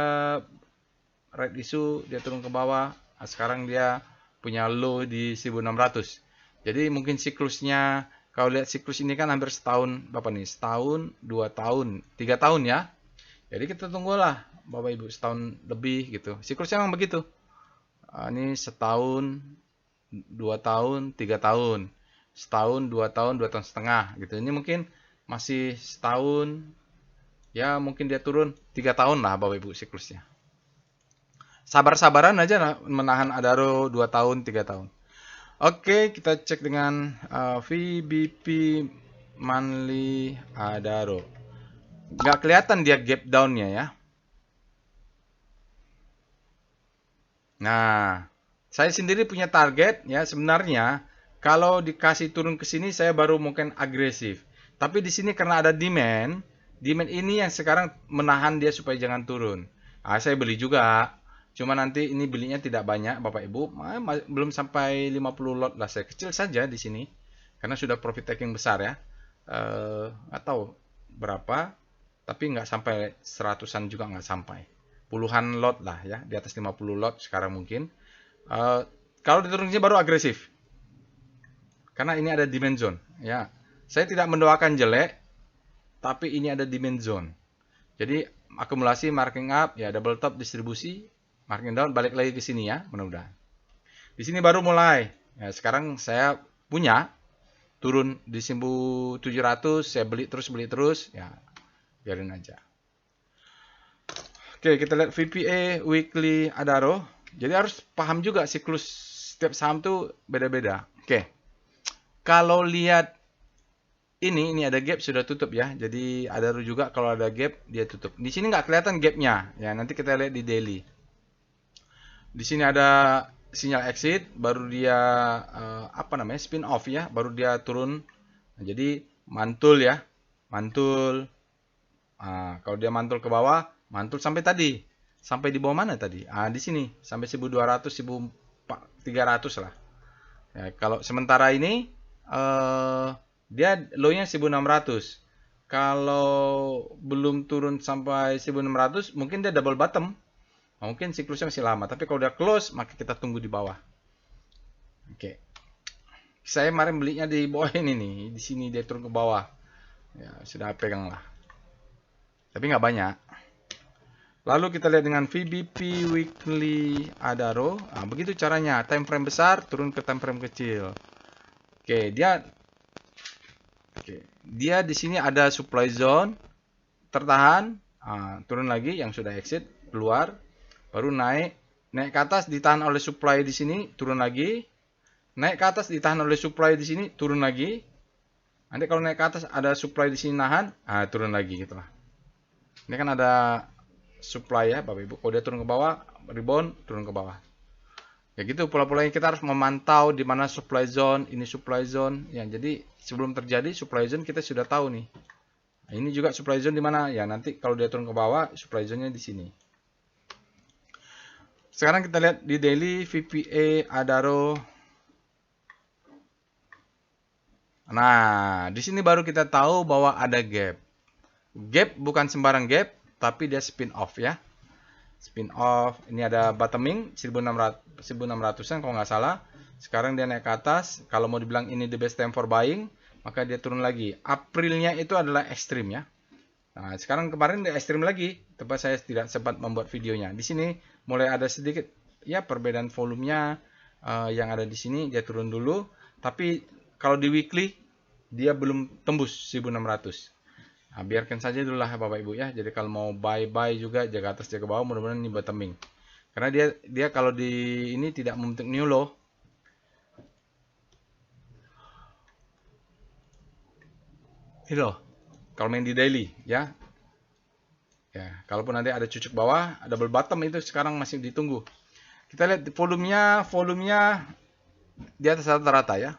red issue dia turun ke bawah. Sekarang dia punya low di 1.600. Jadi mungkin siklusnya, kalau lihat siklus ini kan hampir setahun, Bapak nih, setahun, 2 tahun, 3 tahun ya. Jadi kita tunggulah Bapak Ibu setahun lebih gitu. Siklusnya memang begitu. Ini setahun, 2 tahun, 3 tahun. Setahun, 2 tahun, 2 tahun setengah gitu. Ini mungkin masih setahun, ya mungkin dia turun 3 tahun lah Bapak Ibu siklusnya. Sabar-sabaran aja menahan ADARO 2 tahun, 3 tahun. Oke, kita cek dengan VBP monthly ADARO. Nggak kelihatan dia gap down-nya ya. Nah, saya sendiri punya target ya sebenarnya. Kalau dikasih turun ke sini saya baru mungkin agresif. Tapi di sini karena ada demand ini yang sekarang menahan dia supaya jangan turun. Saya beli juga. Cuma nanti ini belinya tidak banyak Bapak Ibu, belum sampai 50 lot lah, saya kecil saja di sini. Karena sudah profit taking besar ya. Nggak tahu berapa, tapi nggak sampai seratusan juga nggak sampai. Puluhan lot lah ya, di atas 50 lot sekarang mungkin. Kalau diturunnya baru agresif. Karena ini ada demand zone ya. Saya tidak mendoakan jelek, tapi ini ada demand zone. Jadi akumulasi, marking up, ya double top, distribusi, marking down, balik lagi ke sini ya, mudah-mudahan. Di sini baru mulai. Ya, sekarang saya punya turun di 1700, saya beli terus, ya biarin aja. Oke, kita lihat VPA weekly Adaro. Jadi harus paham juga siklus setiap saham tuh beda-beda. Oke. Kalau lihat ini ada gap sudah tutup ya. Jadi ada juga kalau ada gap dia tutup. Di sini nggak kelihatan gapnya. Ya nanti kita lihat di daily. Di sini ada sinyal exit, baru dia spin off ya, baru dia turun. Nah, jadi mantul ya, mantul. Kalau dia mantul ke bawah, mantul sampai tadi. Sampai di bawah mana tadi? Di sini sampai 1200, 1300 lah. Ya, kalau sementara ini dia low-nya 1600. Kalau belum turun sampai 1600, mungkin dia double bottom. Mungkin siklusnya masih lama, tapi kalau udah close, maka kita tunggu di bawah. Oke. Saya kemarin belinya di bawah ini nih, di sini dia turun ke bawah. Ya, sudah pegang lah. Tapi nggak banyak. Lalu kita lihat dengan VBP Weekly Adaro. Begitu caranya, time frame besar turun ke time frame kecil. Oke, dia di sini ada supply zone tertahan, turun lagi yang sudah exit keluar, baru naik ke atas ditahan oleh supply di sini, turun lagi, naik ke atas ditahan oleh supply di sini, turun lagi. Nanti kalau naik ke atas ada supply di sini nahan, turun lagi gitulah. Ini kan ada supply ya Bapak Ibu. Kalau dia turun ke bawah, rebound, turun ke bawah. Ya gitu pola-polanya, kita harus memantau di mana supply zone, ini supply zone. Ya, jadi sebelum terjadi supply zone kita sudah tahu nih. Nah, ini juga supply zone di mana? Ya nanti kalau dia turun ke bawah, supply zone-nya di sini. Sekarang kita lihat di daily VPA Adaro. Nah, di sini baru kita tahu bahwa ada gap. Gap bukan sembarang gap, tapi dia spin off ya. Spin off, ini ada bottoming 1600-an kalau nggak salah. Sekarang dia naik ke atas. Kalau mau dibilang ini the best time for buying, maka dia turun lagi. Aprilnya itu adalah ekstrim ya. Nah, sekarang kemarin dia ekstrim lagi. Tepat saya tidak sempat membuat videonya. Di sini mulai ada sedikit ya perbedaan volumenya yang ada di sini, dia turun dulu. Tapi kalau di weekly dia belum tembus 1600. Nah, biarkan saja dulu lah Bapak Ibu ya. Jadi kalau mau buy juga jaga atas jaga bawah, mudah-mudahan ini bottoming. Karena dia kalau di ini tidak membentuk new low. Ini loh. Kalau main di daily ya. Ya, kalaupun nanti ada cucuk bawah, double bottom itu sekarang masih ditunggu. Kita lihat volumenya di atas rata-rata ya.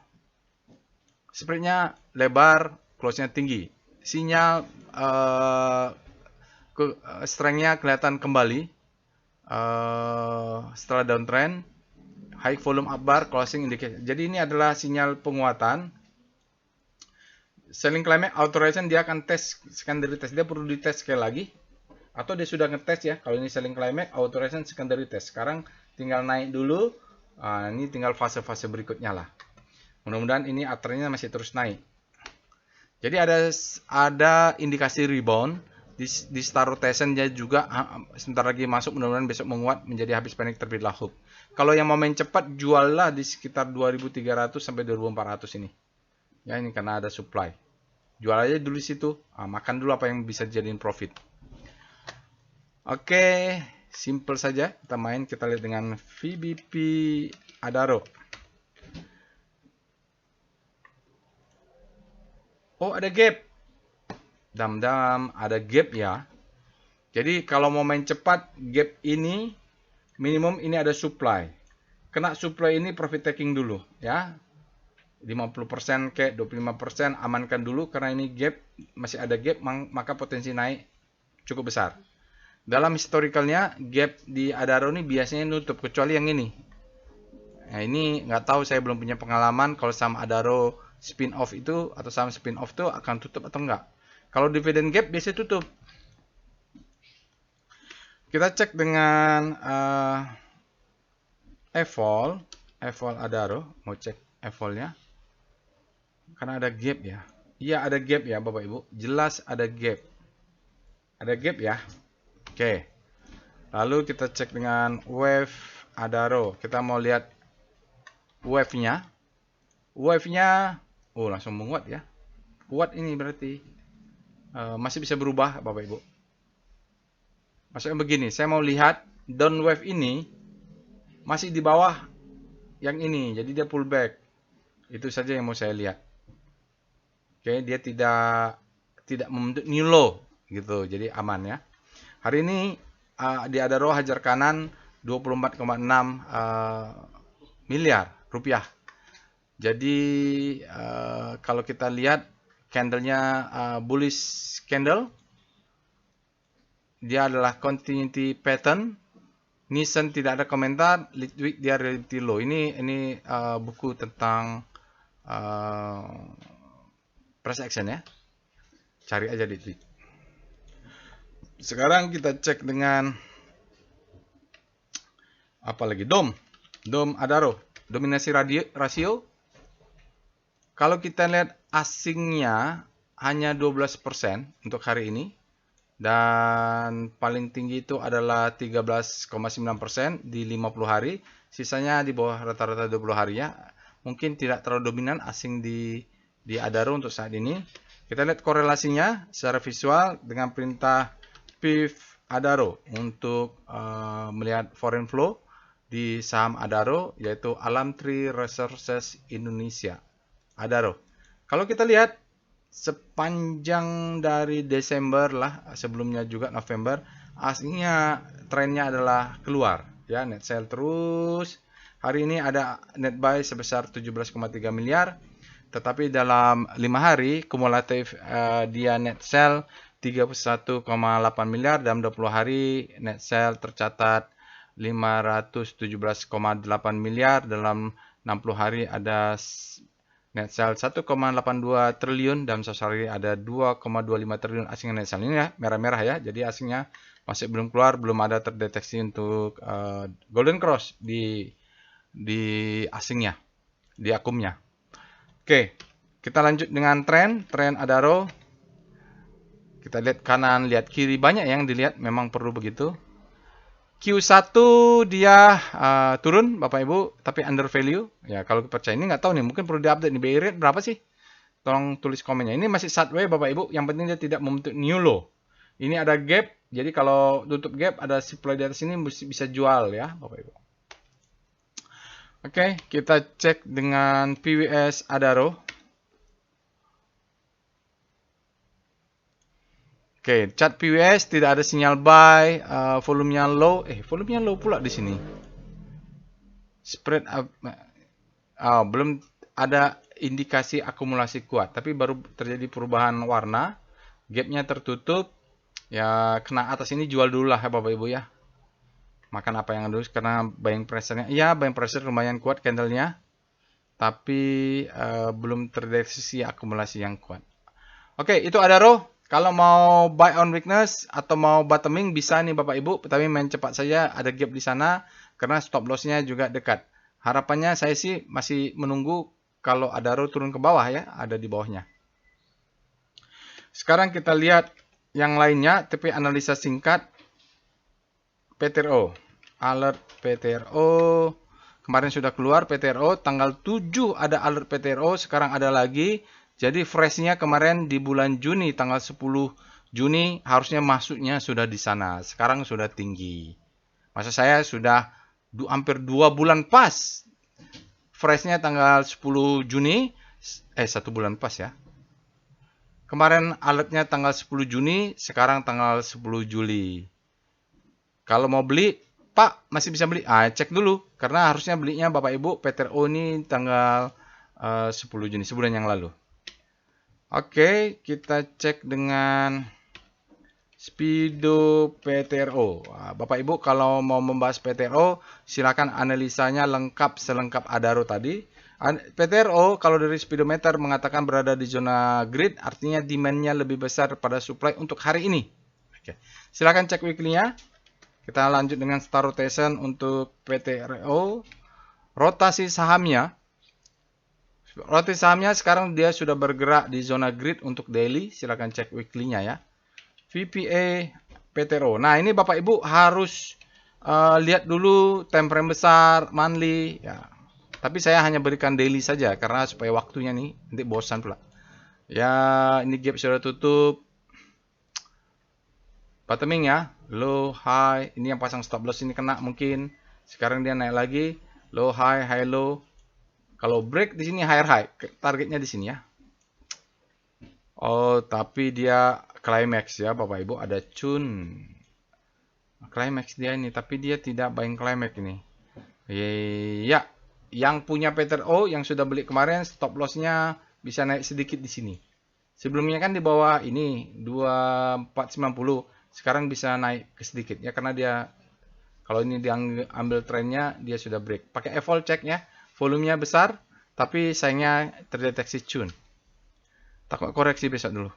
Spreadnya lebar, close-nya tinggi. Sinyal strength-nya kelihatan kembali setelah downtrend. High volume up bar, closing indicator. Jadi ini adalah sinyal penguatan. Selling climax authorization dia akan tes secondary test. Dia perlu dites sekali lagi. Atau dia sudah ngetes ya. Kalau ini selling climax authorization secondary test. Sekarang tinggal naik dulu. Ini tinggal fase-fase berikutnya lah. Mudah-mudahan ini trennya masih terus naik. Jadi ada indikasi rebound di star rotation dia juga sebentar lagi masuk, mudah-mudahan besok menguat menjadi habis panic terbitlah hook. Kalau yang mau main cepat juallah di sekitar 2300 sampai 2400 ini. Ya ini karena ada supply. Jual aja dulu di situ, makan dulu apa yang bisa jadiin profit. Oke, simple saja kita main. Kita lihat dengan VBP Adaro. Oh, ada gap. Dam-dam, ada gap ya. Jadi kalau mau main cepat, gap ini minimum ini ada supply. Kena supply ini profit taking dulu ya. 50% ke 25% amankan dulu karena ini gap, masih ada gap, maka potensi naik cukup besar. Dalam historicalnya, gap di Adaro ini biasanya nutup, kecuali yang ini. Nah, ini nggak tahu, saya belum punya pengalaman kalau saham Adaro spin off itu atau saham spin off itu akan tutup atau enggak. Kalau dividend gap biasanya tutup. Kita cek dengan evol Adaro, mau cek evolnya. Karena ada gap ya. Iya, ada gap ya Bapak Ibu. Jelas ada gap. Ada gap ya. Oke. Lalu kita cek dengan wave Adaro. Kita mau lihat wave-nya. Wave-nya langsung menguat ya. Kuat ini berarti. Masih bisa berubah Bapak Ibu. Maksudnya begini, saya mau lihat down wave ini masih di bawah yang ini, jadi dia pullback. Itu saja yang mau saya lihat. Oke, dia tidak membentuk new low gitu, jadi aman ya. Hari ini di Adaro hajar kanan 24,6 miliar rupiah. Jadi kalau kita lihat candlenya bullish candle, dia adalah continuity pattern. Nissan tidak ada komentar, Litwik dia reality low. Ini buku tentang price action ya. Cari aja Litwik. Sekarang kita cek dengan apa lagi? DOM Adaro, dominasi rasio. Kalau kita lihat asingnya hanya 12% untuk hari ini. Dan paling tinggi itu adalah 13,9% di 50 hari. Sisanya di bawah rata-rata 20 hari ya. Mungkin tidak terlalu dominan asing di Adaro untuk saat ini. Kita lihat korelasinya secara visual dengan perintah PIV Adaro untuk melihat foreign flow di saham Adaro, yaitu Alamtree Resources Indonesia. Adaro. Kalau kita lihat sepanjang dari Desember lah, sebelumnya juga November, aslinya trennya adalah keluar ya, net sell terus. Hari ini ada net buy sebesar 17,3 miliar, tetapi dalam 5 hari kumulatif dia net sell 31,8 miliar, dalam 20 hari net sell tercatat 517,8 miliar, dalam 60 hari ada net sell 1,82 triliun, dalam 1 hari ada 2,25 triliun asing net sell. Ini ya, merah-merah ya. Jadi asingnya masih belum keluar, belum ada terdeteksi untuk golden cross di asingnya, di akumnya. Oke, kita lanjut dengan tren Adaro. Kita lihat kanan, lihat kiri, banyak yang dilihat, memang perlu begitu. Q1 dia turun Bapak Ibu, tapi under value. Ya, kalau percaya ini nggak tahu nih, mungkin perlu diupdate nih. BI rate berapa sih? Tolong tulis komennya. Ini masih sideways Bapak Ibu, yang penting dia tidak membentuk new low. Ini ada gap, jadi kalau tutup gap ada supply di atas ini bisa jual ya Bapak Ibu. Oke, kita cek dengan PWS Adaro. Oke, chart PWS tidak ada sinyal buy, volumenya low. Volumenya low pula di sini. Spread belum ada indikasi akumulasi kuat, tapi baru terjadi perubahan warna. Gapnya tertutup. Ya, kena atas ini jual dulu lah ya Bapak Ibu ya. Makan apa yang dulu, karena buying pressure-nya. Iya, buying pressure lumayan kuat candlenya. Tapi belum terdeteksi akumulasi yang kuat. Oke, itu Adaro. Kalau mau buy on weakness atau mau bottoming bisa nih Bapak Ibu, tapi main cepat saja, ada gap di sana karena stop loss-nya juga dekat. Harapannya saya sih masih menunggu kalau Adaro turun ke bawah ya, ada di bawahnya. Sekarang kita lihat yang lainnya, tapi analisa singkat. PTRO, alert PTRO. Kemarin sudah keluar PTRO, tanggal 7 ada alert PTRO, sekarang ada lagi. Jadi freshnya kemarin di bulan Juni, tanggal 10 Juni harusnya masuknya sudah di sana. Sekarang sudah tinggi. Maksud saya sudah hampir 2 bulan pas. Freshnya tanggal 10 Juni, 1 bulan pas ya. Kemarin alertnya tanggal 10 Juni, sekarang tanggal 10 Juli. Kalau mau beli, Pak masih bisa beli. Cek dulu. Karena harusnya belinya Bapak Ibu PTRO ini tanggal 10 Juni, sebulan yang lalu. Oke, kita cek dengan Speedo PTRO. Bapak Ibu kalau mau membahas PTRO, silakan analisanya lengkap selengkap Adaro tadi. PTRO kalau dari speedometer mengatakan berada di zona grid, artinya demand-nya lebih besar pada supply untuk hari ini. Oke. Silakan cek weekly-nya. Kita lanjut dengan star rotation untuk PTRO. Rotasi sahamnya sekarang dia sudah bergerak di zona grid untuk daily. Silakan cek weekly-nya ya. VPA PTRO. Nah, ini Bapak Ibu harus lihat dulu time frame besar, monthly ya. Tapi saya hanya berikan daily saja karena supaya waktunya nih nanti bosan pula. Ya, ini gap sudah tutup. Bottoming ya, low, high. Ini yang pasang stop loss ini kena mungkin. Sekarang dia naik lagi, low, high, low. Kalau break di sini higher high, targetnya di sini ya. Oh, tapi dia climax ya Bapak Ibu, ada Chun. Climax dia ini, tapi dia tidak buying climax ini. Ya, yang punya PTRO yang sudah beli kemarin stop lossnya bisa naik sedikit di sini. Sebelumnya kan di bawah ini 2490, sekarang bisa naik ke sedikit ya karena dia kalau ini diambil trennya dia sudah break. Pakai evol check ya, volumenya besar tapi sayangnya terdeteksi Chun. Takut koreksi besok dulu.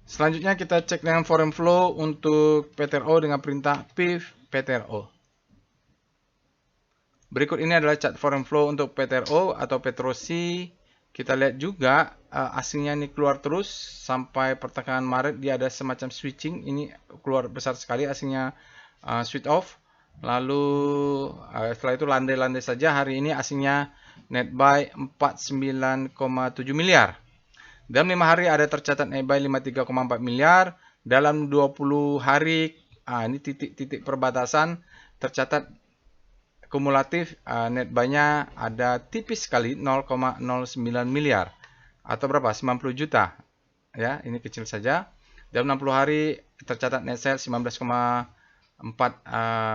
Selanjutnya kita cek dengan foreign flow untuk PTRO dengan perintah PIV PTRO. Berikut ini adalah chart foreign flow untuk PTRO atau Petrosi. Kita lihat juga asingnya ini keluar terus sampai pertengahan Maret dia ada semacam switching. Ini keluar besar sekali asingnya switch off. Lalu setelah itu landai-landai saja. Hari ini asingnya net buy 49,7 miliar. Dalam 5 hari ada tercatat net buy 53,4 miliar. Dalam 20 hari, ini titik-titik perbatasan, tercatat kumulatif net buy-nya ada tipis sekali 0,09 miliar. Atau berapa? 90 juta. Ya, ini kecil saja. Dalam 60 hari tercatat net sale 19,4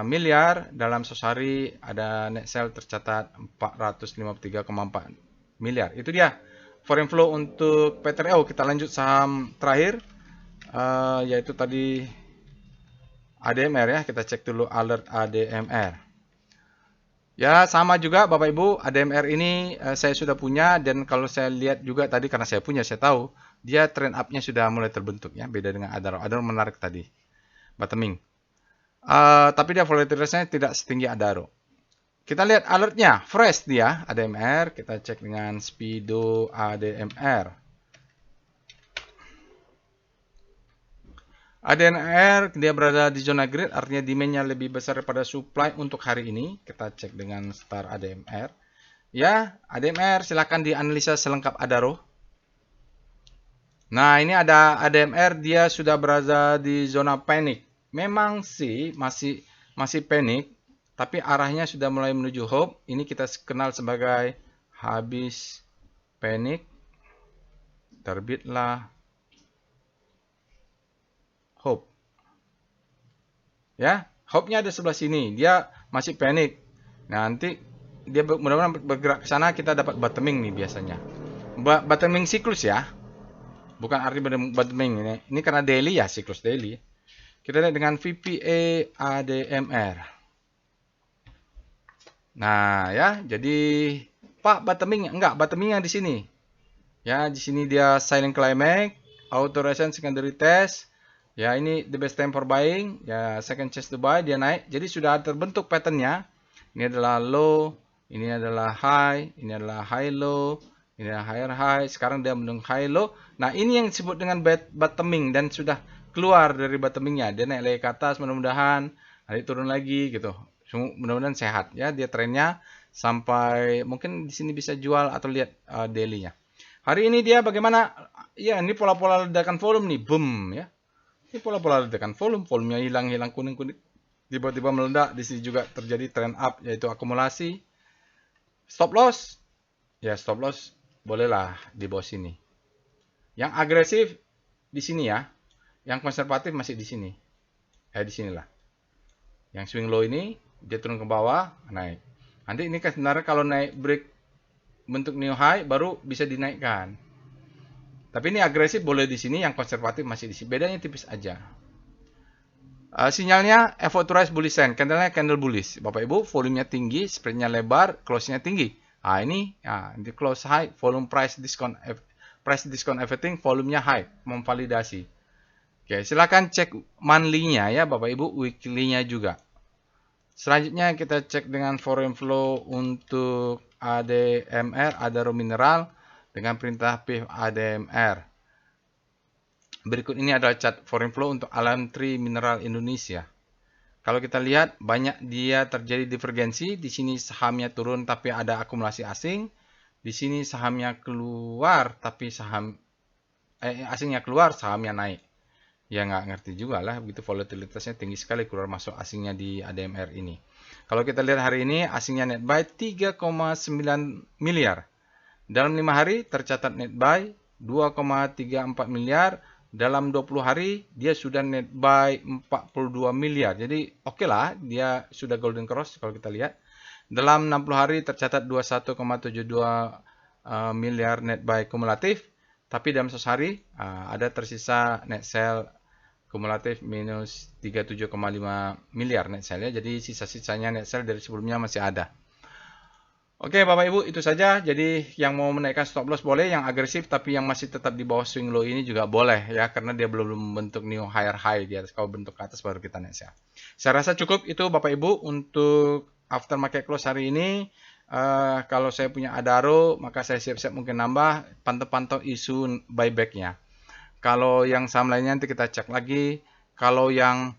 miliar. Dalam 100 hari ada net sale tercatat 453,4 miliar. Itu dia foreign flow untuk PTRO. Kita lanjut saham terakhir, yaitu tadi ADMR ya. Kita cek dulu alert ADMR. Ya sama juga Bapak Ibu, ADMR ini saya sudah punya dan kalau saya lihat juga tadi karena saya punya saya tahu dia trend up-nya sudah mulai terbentuk ya. Beda dengan Adaro. Adaro menarik tadi, bottoming. Tapi dia volatilitasnya tidak setinggi Adaro. Kita lihat alertnya, fresh dia, ADMR. Kita cek dengan Speedo ADMR. ADMR, dia berada di zona grid, artinya demand-nya lebih besar daripada supply untuk hari ini. Kita cek dengan star ADMR. Ya, ADMR silakan dianalisa selengkap Adaro. Nah, ini ada ADMR, dia sudah berada di zona panic. Memang sih masih panic. Tapi arahnya sudah mulai menuju hope. Ini kita kenal sebagai habis panik, terbitlah hope. Ya, hope-nya ada sebelah sini. Dia masih panik. Nanti dia mudah-mudahan bergerak ke sana kita dapat bottoming nih biasanya. Bottoming siklus ya. Bukan arti bottoming ini. Ini karena daily ya, siklus daily. Kita lihat dengan VPA ADMR. Nah, ya, jadi Pak bottoming enggak, bottomingnya di sini. Ya, di sini dia silent climax, auto resistance secondary test. Ya, ini the best time for buying. Ya, second chance to buy dia naik. Jadi sudah terbentuk patternnya. Ini adalah low, ini adalah high, ini adalah high low, ini adalah higher high. Sekarang dia mendung high low. Nah, ini yang disebut dengan bottoming dan sudah keluar dari bottomingnya. Dia naik lagi ke atas mudah-mudahan, nanti turun lagi gitu. Mudah-mudahan sehat ya dia trennya sampai mungkin di sini bisa jual atau lihat daily-nya. Hari ini dia bagaimana? Ya ini pola-pola ledakan volume nih, boom ya. Ini pola-pola ledakan volume, volumenya hilang kuning-kuning, tiba-tiba meledak. Di sini juga terjadi trend up yaitu akumulasi. Stop loss, ya stop loss bolehlah di bawah sini. Yang agresif di sini ya, yang konservatif masih di sini. Di sinilah. Yang swing low ini dia turun ke bawah, naik. Nanti ini kan sebenarnya kalau naik break bentuk new high baru bisa dinaikkan. Tapi ini agresif boleh di sini, yang konservatif masih di sini. Bedanya tipis aja. Sinyalnya authorized bullish sign, candlenya candle bullish. Bapak Ibu, volumenya tinggi, spreadnya lebar, close-nya tinggi. Ini di close high, volume price discount everything, volumenya high, memvalidasi. Oke, silakan cek monthly-nya ya Bapak Ibu, weekly-nya juga. Selanjutnya kita cek dengan foreign flow untuk ADMR, Adaro Mineral, dengan perintah PIF ADMR. Berikut ini adalah chart foreign flow untuk Alam3 Mineral Indonesia. Kalau kita lihat, banyak dia terjadi divergensi. Di sini sahamnya turun tapi ada akumulasi asing. Di sini sahamnya keluar tapi asingnya keluar, sahamnya naik. Ya nggak ngerti juga lah, begitu volatilitasnya tinggi sekali keluar masuk asingnya di ADMR ini. Kalau kita lihat hari ini, asingnya net buy 3,9 miliar. Dalam 5 hari tercatat net buy 2,34 miliar. Dalam 20 hari dia sudah net buy 42 miliar. Jadi oke lah, dia sudah golden cross kalau kita lihat. Dalam 60 hari tercatat 21,72 miliar net buy kumulatif. Tapi dalam 1 hari ada tersisa net sell kumulatif minus 37,5 miliar net sell ya. Jadi sisa-sisanya net sell dari sebelumnya masih ada. Oke Bapak Ibu, itu saja. Jadi yang mau menaikkan stop loss boleh, yang agresif tapi yang masih tetap di bawah swing low ini juga boleh ya, karena dia belum membentuk new higher high di atas. Kalau bentuk ke atas baru kita naik sell. Saya rasa cukup itu Bapak Ibu untuk after market close hari ini. Kalau saya punya Adaro, maka saya siap-siap mungkin nambah, pantau-pantau isu buybacknya. Kalau yang saham lainnya nanti kita cek lagi. Kalau yang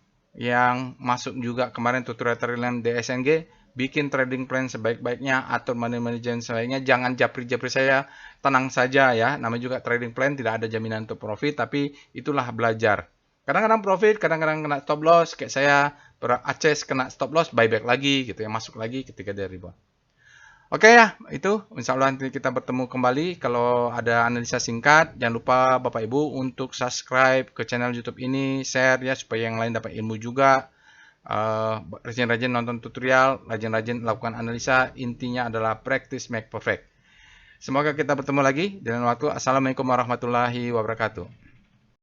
masuk juga kemarin tutorial DSNG, bikin trading plan sebaik-baiknya, atur money management selainnya, jangan japri-japri saya, tenang saja ya. Namanya juga trading plan, tidak ada jaminan untuk profit, tapi itulah belajar. Kadang-kadang profit, kadang-kadang kena stop loss, kayak saya Aceh kena stop loss, buyback lagi gitu ya, masuk lagi ketika dia rebound. Oke ya, itu insya Allah nanti kita bertemu kembali. Kalau ada analisa singkat, jangan lupa Bapak Ibu untuk subscribe ke channel YouTube ini, share ya supaya yang lain dapat ilmu juga. Rajin-rajin nonton tutorial, rajin-rajin lakukan analisa. Intinya adalah practice make perfect. Semoga kita bertemu lagi dengan waktu. Assalamualaikum warahmatullahi wabarakatuh.